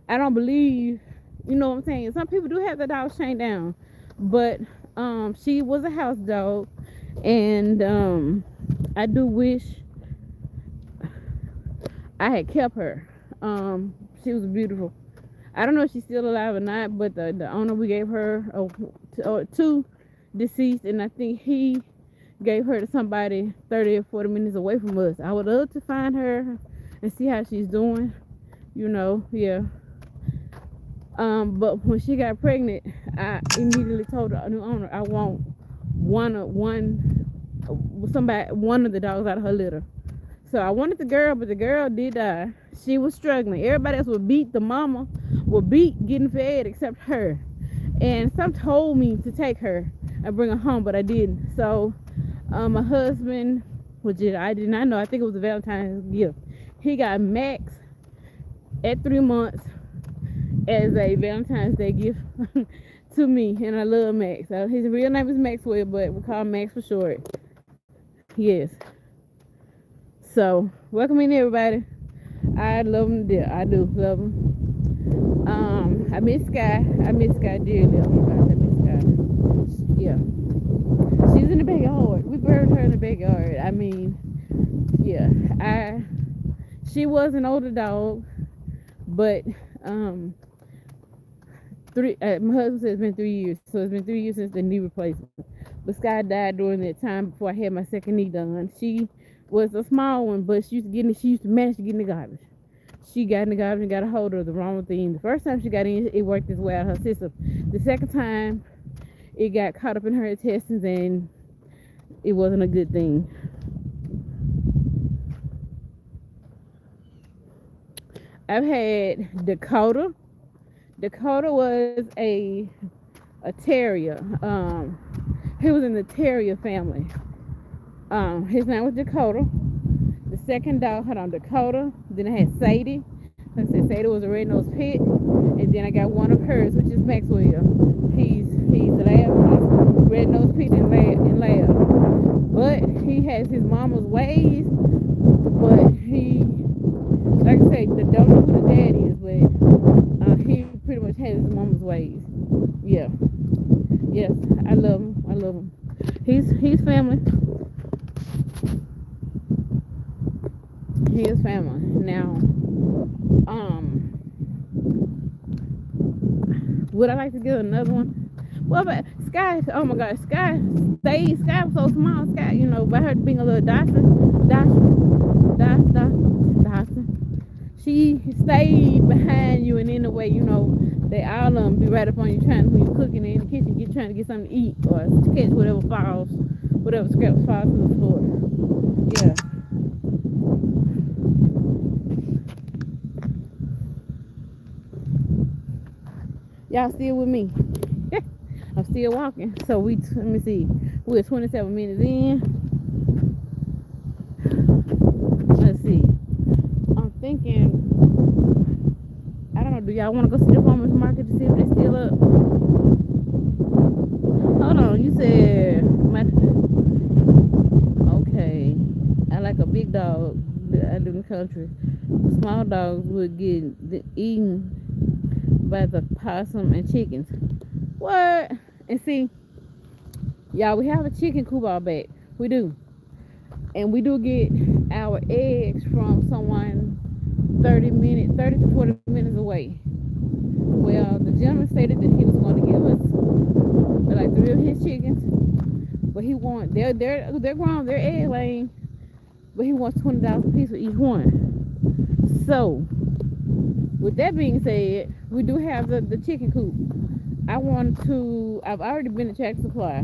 I don't believe, you know what I'm saying? Some people do have their dogs chained down, but she was a house dog, and I do wish I had kept her. She was beautiful. I don't know if she's still alive or not, but the owner, we gave her two deceased, and I think he gave her to somebody 30 or 40 minutes away from us. I would love to find her and see how she's doing, yeah. But when she got pregnant, I immediately told the new owner I want one of the dogs out of her litter. So I wanted the girl, but the girl did die. She was struggling. Everybody else would beat the mama, would beat getting fed except her. And some told me to take her and bring her home, but I didn't. So my husband, which I did not know, I think it was a Valentine's gift. He got Max at 3 months as a Valentine's Day gift to me, and I love Max. His real name is Maxwell, but we call him Max for short. Yes. So welcome in, everybody. I love him. I do love him. I miss Sky. I miss Sky dearly. Oh my gosh, I miss Sky. Yeah. She's in the backyard. We buried her in the backyard. I mean, yeah. She was an older dog, but my husband said it's been 3 years, so it's been 3 years since the knee replacement. But Sky died during that time before I had my second knee done. She was a small one, but she used to manage to get in the garbage. She got in the garbage and got a hold of the wrong thing. The first time she got in, it worked its way out of her system. The second time, it got caught up in her intestines, and it wasn't a good thing. I've had Dakota. Dakota was a terrier. He was in the terrier family. His name was Dakota. The second dog, Dakota. Then I had Sadie. Like I said, Sadie was a red-nosed pit. And then I got one of hers, which is Maxwell. He's a lab, red-nosed pit and lab. But he has his mama's ways. But he, like I say, don't know who the dad is, but he pretty much has his mama's ways. Yeah. Yes, I love him. I love him. He's family. He is family. Now, would I like to get another one? Well, but Sky, oh my God, Sky was so small. Sky, by her being a little Dawson, she stayed behind you, and in a way, they all be right up on you when you're cooking in the kitchen, trying to get something to eat or catch whatever scraps falls to the floor. Yeah. Y'all still with me? I'm still walking. So let me see. We're 27 minutes in. Let's see. I'm thinking, I don't know, do y'all want to go see the farmer's market to see if they're still up? Hold on, you said, okay, I like a big dog. I live in the country. Small dogs would get eaten by the possum and chickens. What? And see, y'all, we have a chicken coop out back. We do. And we do get our eggs from someone 30 to 40 minutes away. Well, the gentleman stated that he was going to give us like 3 of his chickens, but he wants they're grown, they're egg laying, but he wants $20 a piece for each one. So, with that being said, we do have the chicken coop. I've already been to Tractor Supply,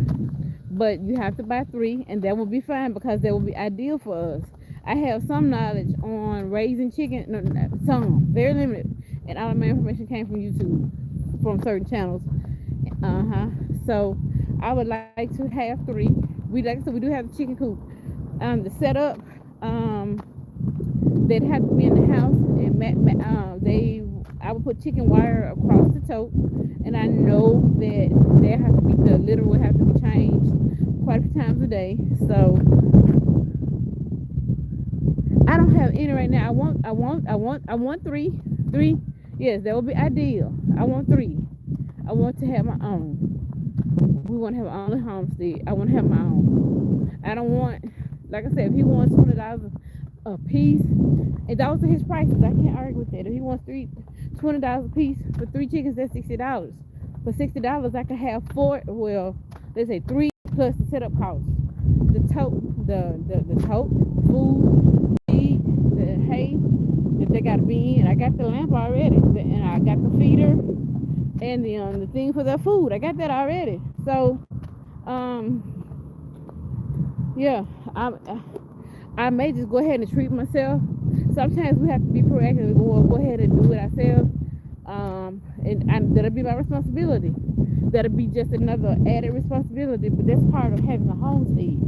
but you have to buy 3, and that will be fine because that will be ideal for us. I have some knowledge on raising chicken, some, very limited, and all of my information came from YouTube, from certain channels. So I would like to have 3. Like I said, we do have the chicken coop. The setup, they'd have to be in the house, and I would put chicken wire across the tote, and I know that the litter will have to be changed quite a few times a day. So I don't have any right now. I want 3. 3, yes, that would be ideal. I want 3. I want to have my own. We want to have our own homestead. I want to have my own. I don't want, like I said, if he wants $20 a piece, and those are his prices, I can't argue with that. If he wants $20 a piece for 3 chickens, that's $60. For $60, I could have 4. Well, let's say 3 plus the setup cost. The tote, food, feed, the hay that they got to be in. I got the lamp already, and I got the feeder and the thing for their food. I got that already. So, yeah, I may just go ahead and treat myself. Sometimes we have to be proactive and go ahead and do it ourselves. And that'll be my responsibility. That'll be just another added responsibility, but that's part of having a homestead.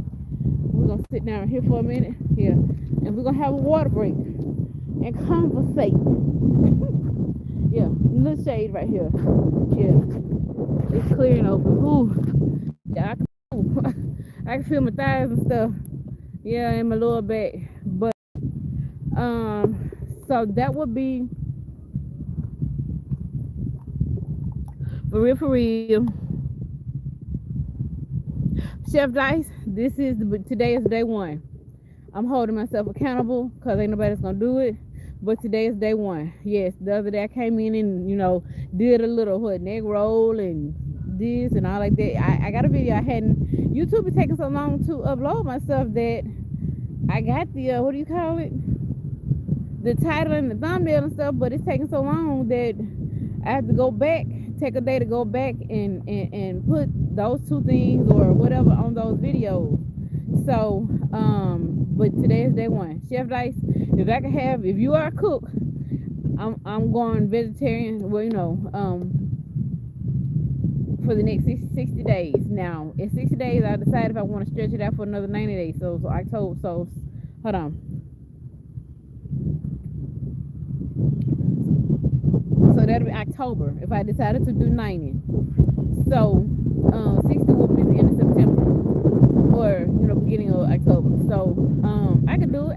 We're gonna sit down here for a minute here, and we're gonna have a water break and conversate. Yeah, little shade right here. Yeah, it's clearing open. Ooh, yeah, I can feel my thighs and stuff. Yeah, and my lower back. But so that would be for real. Chef Dice, today is day one. I'm holding myself accountable because ain't nobody's gonna do it. But today is day one. Yes, the other day I came in and did a little neck roll and this and all like that. I got a video I hadn't. YouTube is taking so long to upload my stuff that I got the what do you call it? The title and the thumbnail and stuff, but it's taking so long that I have to go back, take a day to go back and put those two things or whatever on those videos. So, but today is day one. Chef Dice, if you are a cook, I'm going vegetarian. Well, for the next 60 days. Now, in 60 days, I decided if I want to stretch it out for another 90 days. So hold on. So that'll be October if I decided to do 90. So 60 will be the end of September or beginning of October. So I could do it.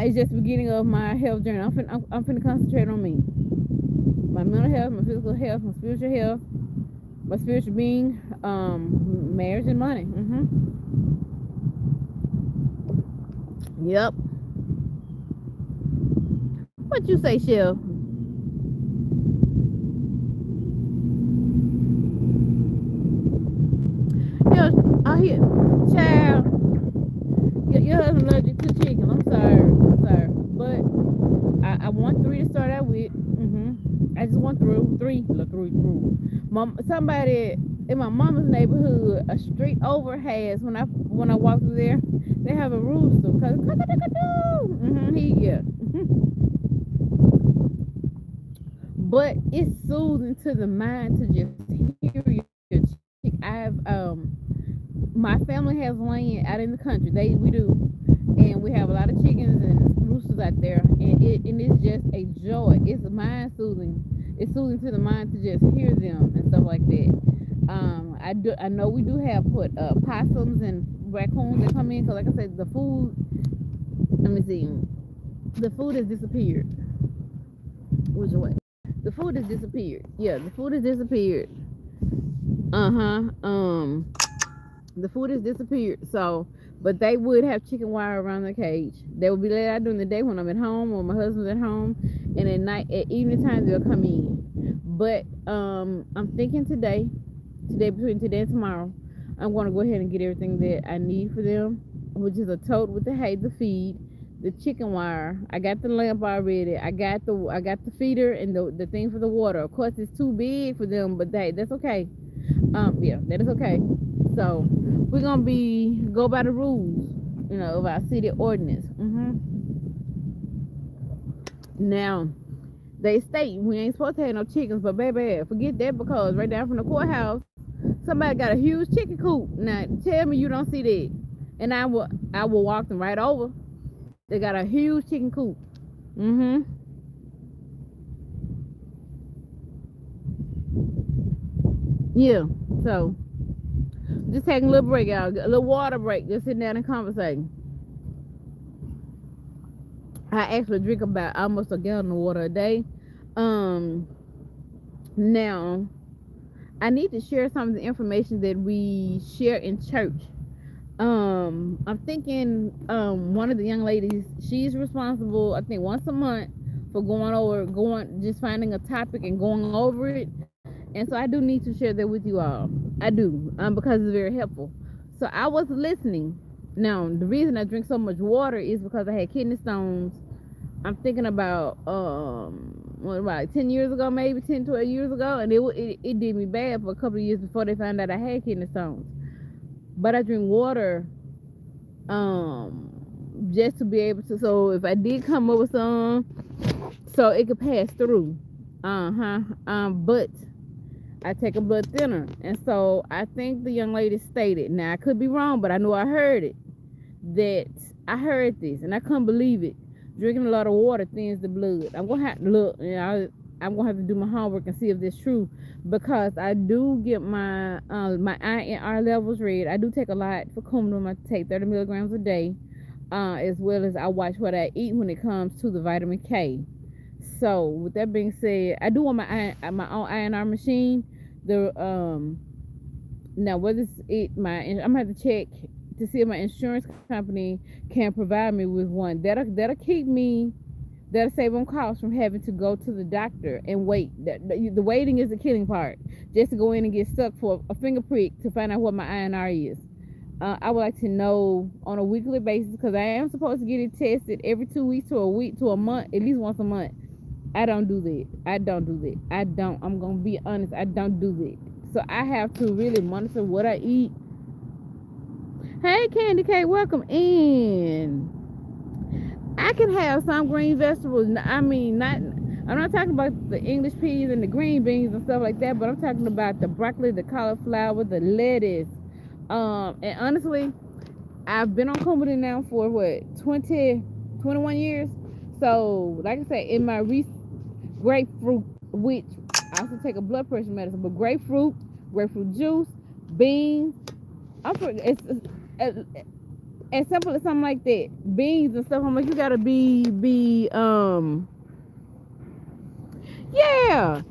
It's just the beginning of my health journey. I'm finna concentrate on me, my mental health, my physical health, my spiritual health, my spiritual being, marriage and money. Yep. What you say, Chef? Here, child. Your husband allergic to chicken. I'm sorry, but I want 3 to start out with. I just want three. Somebody in my mama's neighborhood, a street over has when I walk through there, they have a rooster. But it's soothing to the mind to just hear your chick. My family has land out in the country. We do, and we have a lot of chickens and roosters out there, and it's just a joy. It's mind soothing. It's soothing to the mind to just hear them and stuff like that. I know we do have possums and raccoons that come in because, like I said, the food. Let me see. The food has disappeared. Which way? The food has disappeared. Yeah, the food has disappeared. The food has disappeared. So, but they would have chicken wire around the cage. They would be let out during the day when I'm at home or my husband's at home, and at evening time they'll come in. But I'm thinking today between today and tomorrow, I'm going to go ahead and get everything that I need for them, which is a tote with the hay, the feed, the chicken wire. I got the lamp already. I got the feeder and the thing for the water. Of course, it's too big for them, but that's okay. Yeah, that is okay. So we're gonna go by the rules, of our city ordinance. Now, they state we ain't supposed to have no chickens, but baby, forget that because right down from the courthouse, somebody got a huge chicken coop. Now, tell me you don't see that, and I will walk them right over. They got a huge chicken coop. Yeah. So, just taking a little break out, a little water break, just sitting down and conversating. I actually drink about almost a gallon of water a day. Now, I need to share some of the information that we share in church. I'm thinking one of the young ladies, she's responsible, I think once a month for just finding a topic and going over it. And so I do need to share that with you all. I do, because it's very helpful. So I was listening. Now, the reason I drink so much water is because I had kidney stones. I'm thinking about, about 10 years ago, maybe 10, 12 years ago. And it did me bad for a couple of years before they found out I had kidney stones. But I drink water just to be able to. So if I did come up with some, so it could pass through. But I take a blood thinner, and so I think the young lady stated. Now I could be wrong, but I know I heard it. That I heard this, and I couldn't believe it. Drinking a lot of water thins the blood. I'm gonna have to look. I'm gonna have to do my homework and see if that's true, because I do get my INR levels read. I do take a lot for Coumadin. I take 30 milligrams a day, as well as I watch what I eat when it comes to the vitamin K. So with that being said, I do want my own INR machine. The Now whether it's I'm gonna have to check to see if my insurance company can provide me with one. That'll keep me. That'll save on costs from having to go to the doctor and wait. The waiting is the killing part. Just to go in and get stuck for a finger prick to find out what my INR is. I would like to know on a weekly basis, because I am supposed to get it tested every 2 weeks to a week to a month, at least once a month. I don't do that. I don't do that. I don't. I'm gonna be honest. I don't do that. So I have to really monitor what I eat. Hey, Candy K, welcome in. I can have some green vegetables. I mean, not. I'm not talking about the English peas and the green beans and stuff like that, but I'm talking about the broccoli, the cauliflower, the lettuce. And honestly, I've been on Coumadin now for what 21 years. So, like I said, in my grapefruit, which I also take a blood pressure medicine, but grapefruit juice, beans. It's as simple as something like that. Beans and stuff. I'm like, you gotta yeah.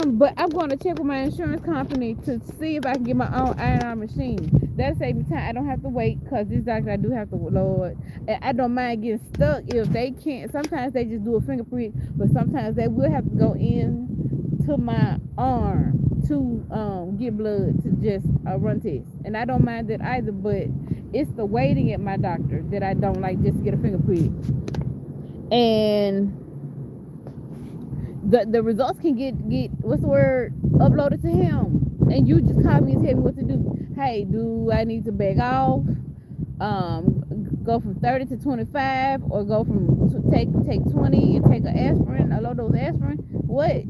But I'm going to check with my insurance company to see if I can get my own iron machine. That'll save me time. I don't have to wait, because this doctor I do have to, Lord. And I don't mind getting stuck if they can't. Sometimes they just do a finger prick, but sometimes they will have to go in to my arm to get blood to just run tests. And I don't mind that either, but it's the waiting at my doctor that I don't like, just to get a finger prick. And the results can get what's the word, uploaded to him, and you just call me and tell me what to do. Hey, do I need to back off, go from 30 to 25, or go from take 20 and take an aspirin, a load of those aspirin, but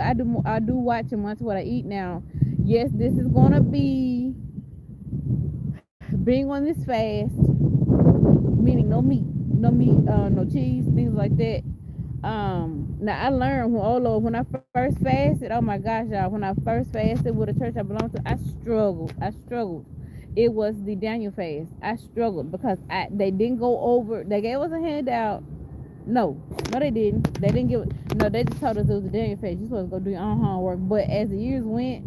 I do watch and monitor what I eat now. Yes, this is gonna be being on this fast, meaning no cheese, things like that. Now I learned when I first fasted. Oh my gosh, y'all! When I first fasted with a church I belonged to, I struggled. It was the Daniel fast. I struggled because they didn't go over. They gave us a handout. No, they didn't. They didn't give it. No, they just told us it was a Daniel fast. You're supposed to go do your own homework. But as the years went,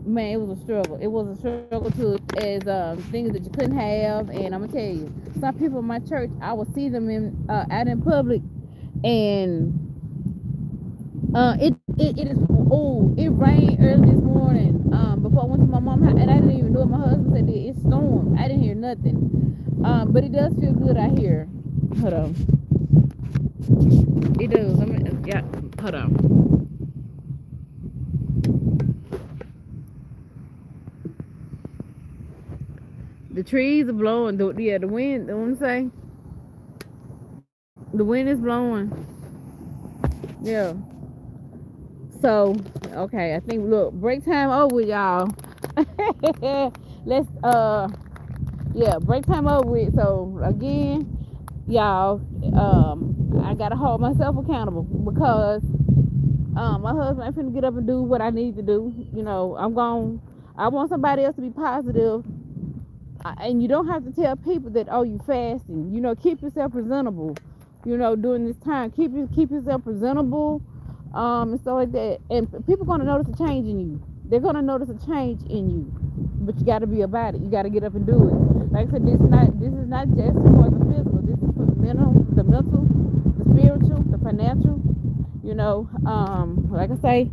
man, it was a struggle. It was a struggle to as things that you couldn't have. And I'm gonna tell you, some people in my church, I would see them out in public, and it rained early this morning. Before I went to my mom's house, and I didn't even know what my husband said. It stormed. I didn't hear nothing. But it does feel good out here. Hold on. It does. Yeah. Hold on. The trees are blowing. The wind. What I'm saying? The wind is blowing. Yeah. So, okay, I think, look, break time over, y'all. Let's break time over with. So again, y'all, I gotta hold myself accountable, because my husband ain't finna get up and do what I need to do. I want somebody else to be positive. And you don't have to tell people that, oh, you fasting. Keep yourself presentable. During this time, keep yourself presentable, and stuff like that. And people gonna notice a change in you. They're gonna notice a change in you. But you gotta be about it. You gotta get up and do it. Like I said, this is not just for the physical. This is for the mental, the spiritual, the financial. Like I say,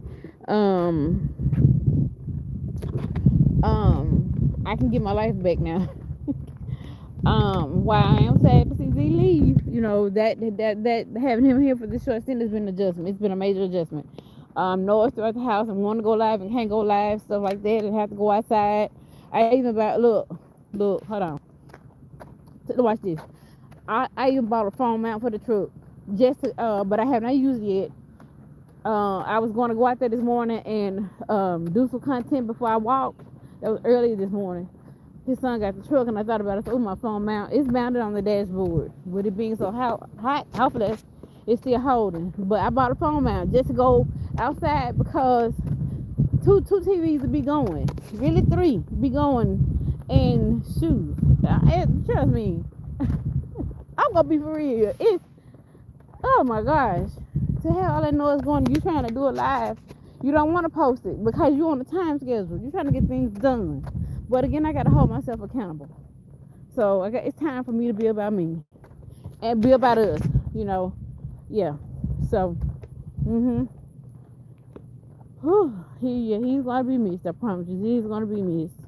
I can get my life back now. Why I am sad to see Z leave. That having him here for this short stint has been an adjustment. It's been a major adjustment. Noise throughout the house and want to go live and can't go live, stuff like that, and have to go outside. I even about look, hold on. Watch this. I even bought a phone mount for the truck, just to, but I have not used it yet. I was going to go out there this morning and do some content before I walked. That was early this morning. His son got the truck, and I thought about it. I said, "Oh, my phone mount is mounted on the dashboard. With it being so hot, hopefully it's still holding." But I bought a phone mount just to go outside because two TVs would be going, really three be going, and shoot, trust me, I'm gonna be for real. It's oh my gosh, to have all that noise going, you trying to do it live, you don't want to post it because you're on a time schedule. You're trying to get things done, but again, I gotta hold myself accountable. So it's time for me to be about me and be about us. You know, yeah. So, he's gonna be missed. I promise you, he's gonna be missed.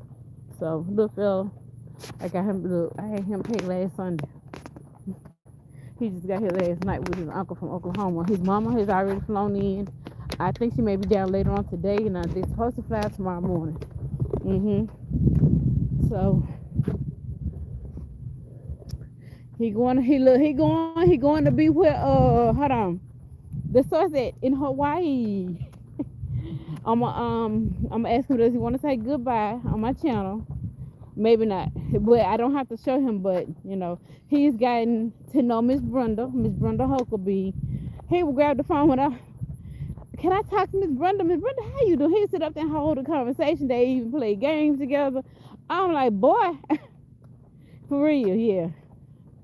So, little fella, I got him. Look, I had him paid last Sunday. He just got here last night with his uncle from Oklahoma. His mama has already flown in. I think she may be down later on today, and they're supposed to fly tomorrow morning. So he going to be where hold on, the source at in Hawaii. I'm ask him, does he want to say goodbye on my channel? Maybe not, but I don't have to show him. But he's gotten to know Miss Brenda Huckabee. He will grab the phone when can I talk to Miss Brenda? Miss Brenda, how you doing? He sit up there and hold a conversation. They even play games together. I'm like, boy, for real, yeah.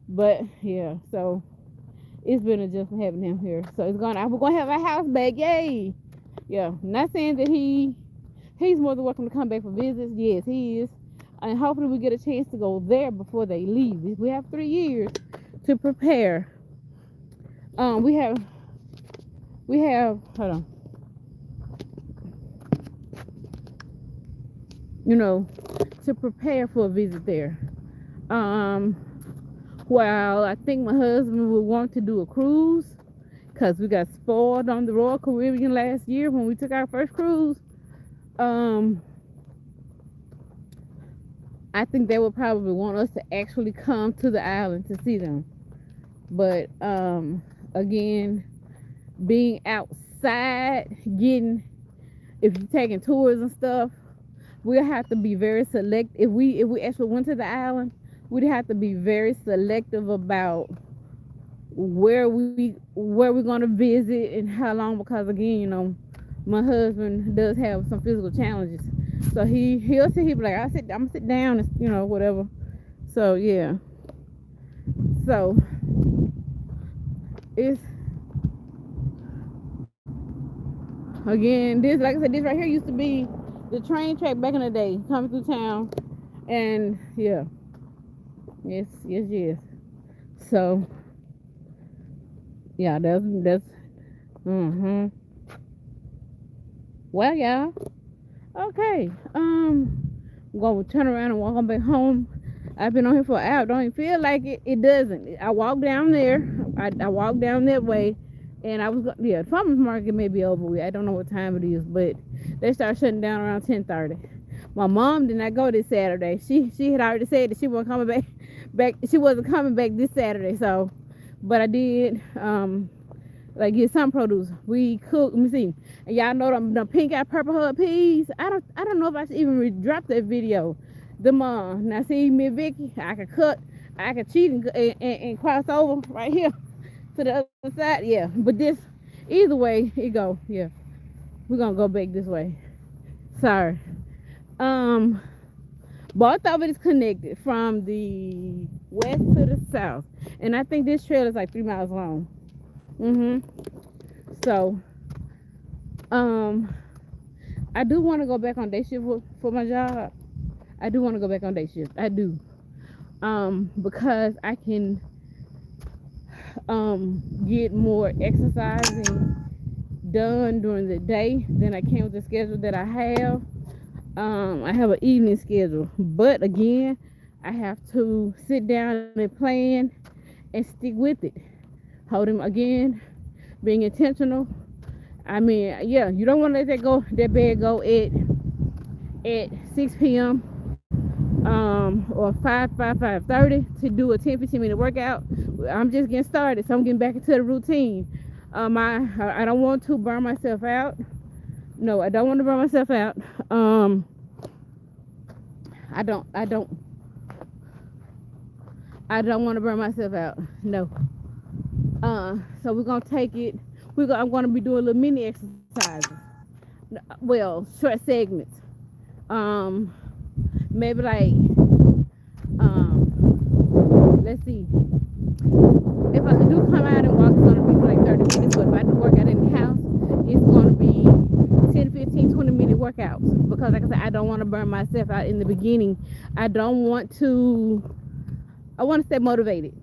But yeah, so it's been adjustment having him here. So we're gonna have our house back, yay! Yeah, not saying that he's more than welcome to come back for visits. Yes, he is, and hopefully we get a chance to go there before they leave. We have 3 years to prepare. We have. Hold on. To prepare for a visit there. Well, I think my husband would want to do a cruise because we got spoiled on the Royal Caribbean last year when we took our first cruise. I think they would probably want us to actually come to the island to see them. But again, being outside, if you're taking tours and stuff, we'll have to be very selective. If we actually went to the island, we'd have to be very selective about where we're gonna visit and how long, because again, my husband does have some physical challenges. So he'll be like, I'm gonna sit down and whatever. So yeah. So it's again, this, like I said, this right here used to be the train track back in the day, coming through town. And yeah. Yes. So yeah, that's well, y'all. Okay. I'm gonna turn around and walk on back home. I've been on here for an hour. Don't even feel like it. It doesn't. I walked down there. I walked down that way, and I was farmers market may be over with. I don't know what time it is, but they start shutting down around 10:30. My mom did not go this Saturday. She had already said that she wasn't coming back. She wasn't coming back this Saturday. So, but I did get some produce. We cooked. Let me see. And y'all know the pink eye purple hub peas. I don't know if I should even drop that video. Now see me and Vicky, I could cheat and cross over right here to the other side. Yeah, but this either way it go. Yeah, we're gonna go back this way. Sorry. Both of it is connected from the west to the south, and I think this trail is like 3 miles long. So I do want to go back on day shift for my job. I do want to go back on day shift. I do. Because I can get more exercising done during the day than I can with the schedule that I have. I have an evening schedule, but again, I have to sit down and plan and stick with it. Hold him again, being intentional. I mean, yeah, you don't want to let that bed go at 6 p.m. or 5:30 to do a 10-15 minute workout. I'm just getting started, so I'm getting back into the routine. I don't want to burn myself out. No, I don't want to burn myself out. Um, I don't want to burn myself out. No. So we're gonna take it. I'm gonna be doing little mini exercises. Well, short segments. Um, maybe like let's see. If I could do come out and walk, it's gonna be for like 30 minutes. But if I do work out in the house, it's gonna be 10, 15, 20-minute workouts. Because like I said, I don't want to burn myself out in the beginning. I don't want to. I want to stay motivated.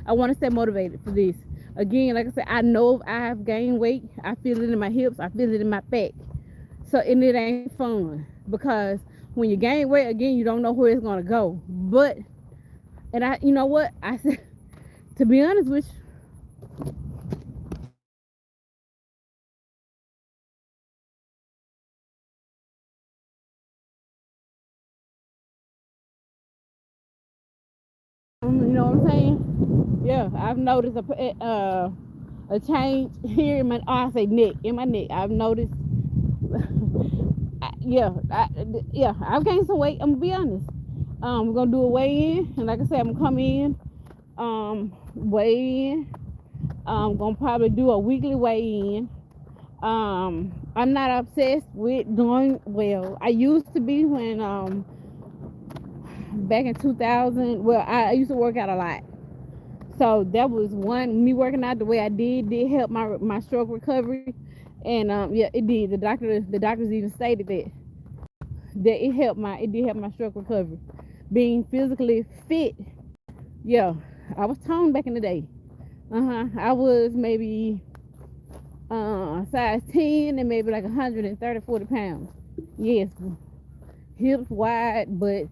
I want to stay motivated for this. Again, like I said, I know I have gained weight. I feel it in my hips. I feel it in my back. So, and it ain't fun because when you gain weight again, you don't know where it's gonna go. But, and you know what? I said, to be honest with you know what I'm saying? Yeah, I've noticed a change here in my, I say neck, in my neck. I've noticed, yeah, I've gained some weight. I'm gonna be honest. We're gonna do a weigh in, and like I said, I'm gonna come in, weigh in. I'm gonna probably do a weekly weigh in. I'm not obsessed with doing well. I used to be when back in 2000. Well, I used to work out a lot, so that was one. Me working out the way I did help my stroke recovery, and yeah, it did. The doctors even stated that it did help my stroke recovery. Being physically fit, yeah, I was toned back in the day. I was maybe size 10 and maybe like 130, 40 pounds. Yes, hips wide, but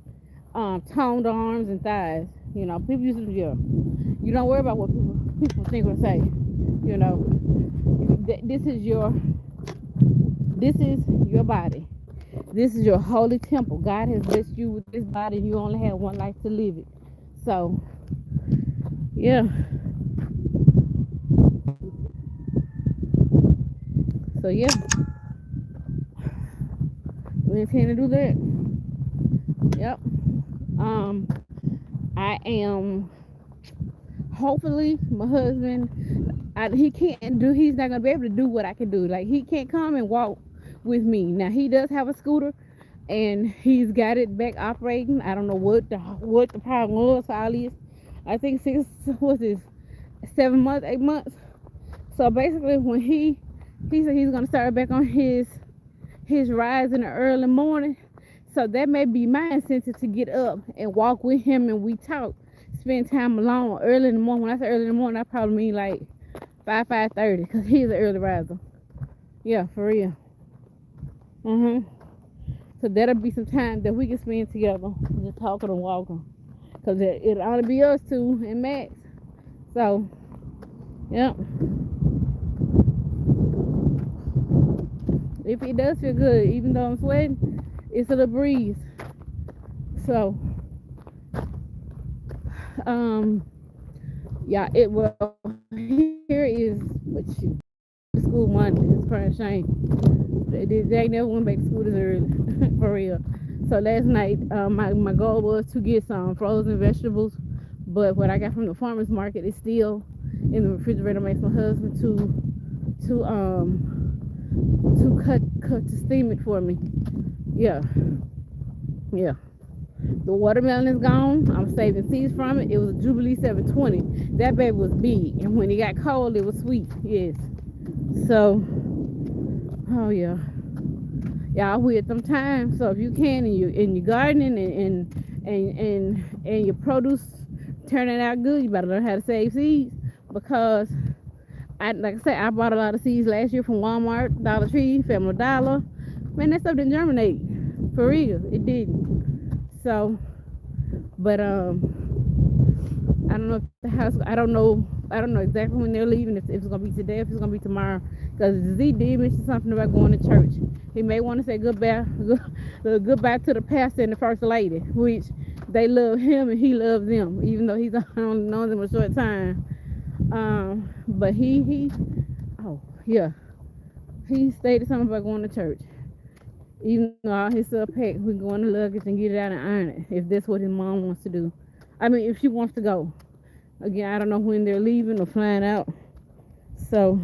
toned arms and thighs. You know, people used to, yeah. You don't worry about what people think or say. You know, this is your body. This is your holy temple. God has blessed you with this body, and you only have one life to live it. So, yeah. So yeah, we intend to do that. Yep. Um, I am. Hopefully, my husband, he's not gonna be able to do what I can do. Like, he can't come and walk with me. Now, he does have a scooter, and he's got it back operating. I don't know what the problem was for all this. I think 7 months, 8 months. So basically, when he said he's gonna start back on his rides in the early morning, so that may be my incentive to get up and walk with him, and we talk, spend time alone early in the morning. When I say early in the morning, I probably mean like 5:30, because he's an early riser. Yeah, for real. So that'll be some time that we can spend together, just talking and walking, because it'll only be us two and Max. So, yep. If it does feel good, even though I'm sweating, it's a little breeze. So, yeah, it will. Here is what you school Monday. It's pretty shame. They never went back to school this early, for real. So last night, my goal was to get some frozen vegetables, but what I got from the farmer's market is still in the refrigerator. Makes my husband to to steam it for me. Yeah. The watermelon is gone. I'm saving seeds from it. It was a Jubilee 720. That baby was big, and when it got cold, it was sweet. Yes. So, oh yeah, y'all with them times. So if you can, and you in your gardening and your produce turning out good, you better learn how to save seeds, because like I said, I bought a lot of seeds last year from Walmart, Dollar Tree, Family Dollar. Man, that stuff didn't germinate. For real, it didn't. So, but I don't know if the house. I don't know exactly when they're leaving. If it's gonna be today, if it's gonna be tomorrow. Because Z did mention something about going to church. He may want to say goodbye to the pastor and the first lady, which they love him and he loves them, even though he's only known them a short time. But oh yeah, he stated something about going to church. Even though all his stuff packed, we go in the luggage and get it out and iron it if that's what his mom wants to do. I mean, if she wants to go. Again, I don't know when they're leaving or flying out. So,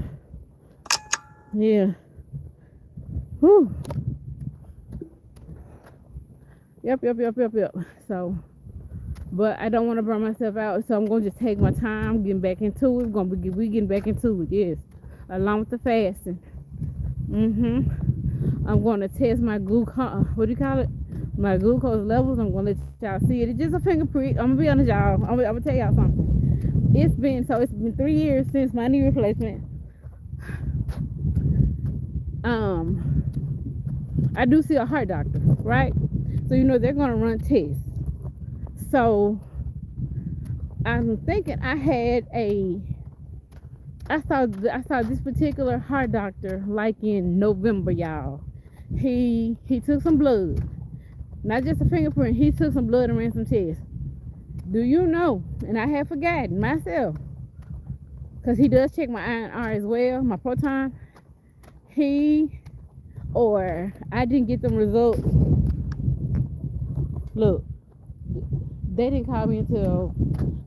yeah. Whew. Yep. So, but I don't want to burn myself out, so I'm going to just take my time getting back into it. We getting back into it, yes. Along with the fasting. I'm going to test my glucose, what do you call it? My glucose levels. I'm going to let y'all see it. It's just a finger prick. I'm going to be honest, y'all. I'm going to tell y'all something. It's been 3 years since my knee replacement. I do see a heart doctor, right? So, they're going to run tests. So, I'm thinking I saw this particular heart doctor like in November, y'all. He took some blood, not just a fingerprint. He took some blood and ran some tests. Do you know? And I have forgotten myself, because he does check my iron R as well, my proton. I didn't get them results. Look, they didn't call me until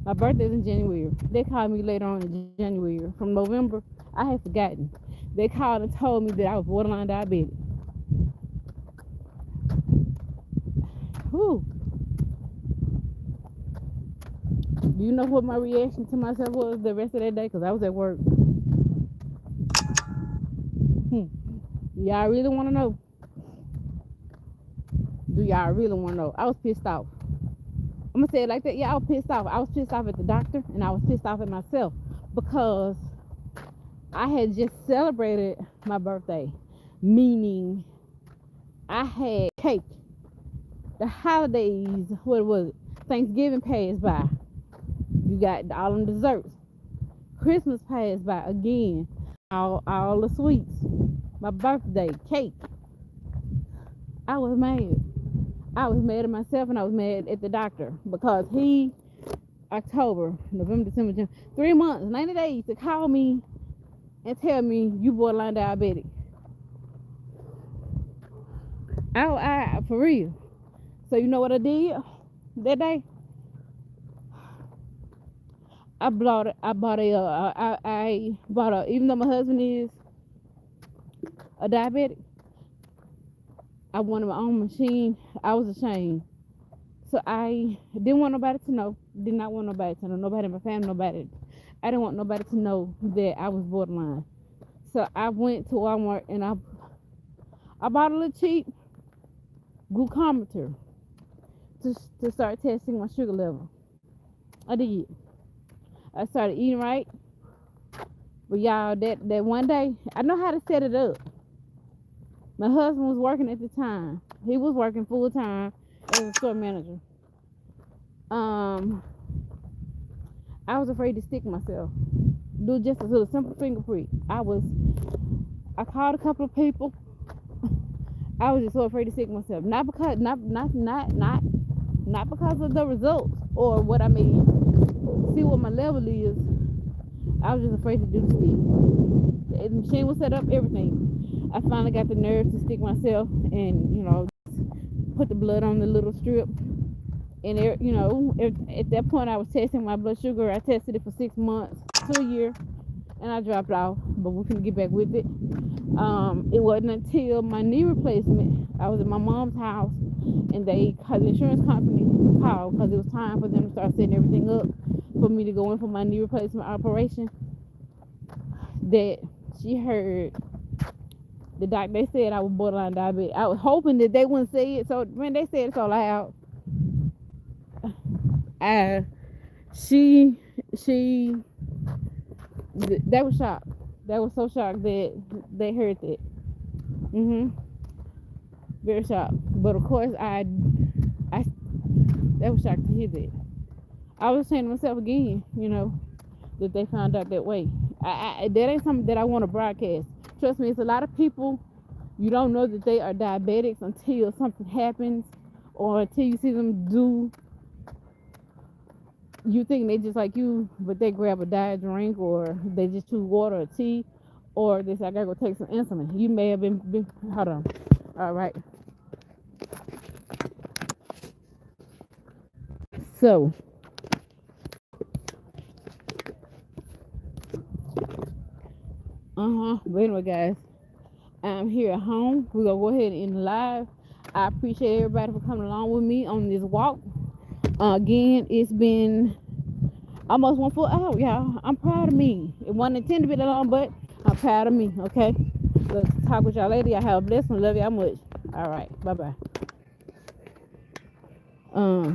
my birthday's in January. They called me later on in January. From November, I had forgotten. They called and told me that I was borderline diabetic. Whew. Do you know what my reaction to myself was the rest of that day? Because I was at work. Y'all really want to know? Do y'all really want to know? I was pissed off. I'm going to say it like that. Yeah, I was pissed off. I was pissed off at the doctor, and I was pissed off at myself because I had just celebrated my birthday, meaning I had cake. The holidays, what was it? Thanksgiving passed by. You got all them desserts. Christmas passed by again. All the sweets. My birthday, cake. I was mad. I was mad at myself and I was mad at the doctor because October, November, December, January, 3 months, 90 days to call me and tell me you borderline diabetic. I for real. So you know what I did that day? I bought a, even though my husband is a diabetic, I wanted my own machine. I was ashamed. So I didn't want nobody to know. Did not want nobody to know. Nobody in my family, nobody. I didn't want nobody to know that I was borderline. So I went to Walmart and I bought a little cheap glucometer to start testing my sugar level. I did. I started eating right. But y'all, that one day, I know how to set it up. My husband was working at the time. He was working full time as a store manager. I was afraid to stick myself. Do just a little simple finger prick. I called a couple of people. I was just so afraid to stick myself. Not because of the results or what I mean. See what my level is. I was just afraid to do the stick. The machine was set up, everything. I finally got the nerve to stick myself and, put the blood on the little strip. And, at that point I was testing my blood sugar. I tested it for 6 months to a year. And I dropped off. But we're going to get back with it. It wasn't until my knee replacement, I was at my mom's house. And the insurance company called because it was time for them to start setting everything up for me to go in for my knee replacement operation. That she heard the doctor, they said I was borderline diabetic. I was hoping that they wouldn't say it. So when they said it so loud, they was shocked. They were so shocked that they heard that. Very shocked. But of course, they was shocked to hear that. I was saying to myself again, that they found out that way. That ain't something that I want to broadcast. Trust me, it's a lot of people You don't know that they are diabetics until something happens, or until you see them do. You think they just like you, but they grab a diet drink, or they just choose water or tea, or they say I gotta go take some insulin. You may have been hold on. All right. So, but anyway, guys, I'm here at home. We're gonna go ahead and end live. I appreciate everybody for coming along with me on this walk. Again, it's been almost 1 full hour, y'all. I'm proud of me. It wasn't intended to be that long, but I'm proud of me. Okay. Let's talk with y'all later. Y'all have a blessed one. Love y'all much. All right. Bye bye.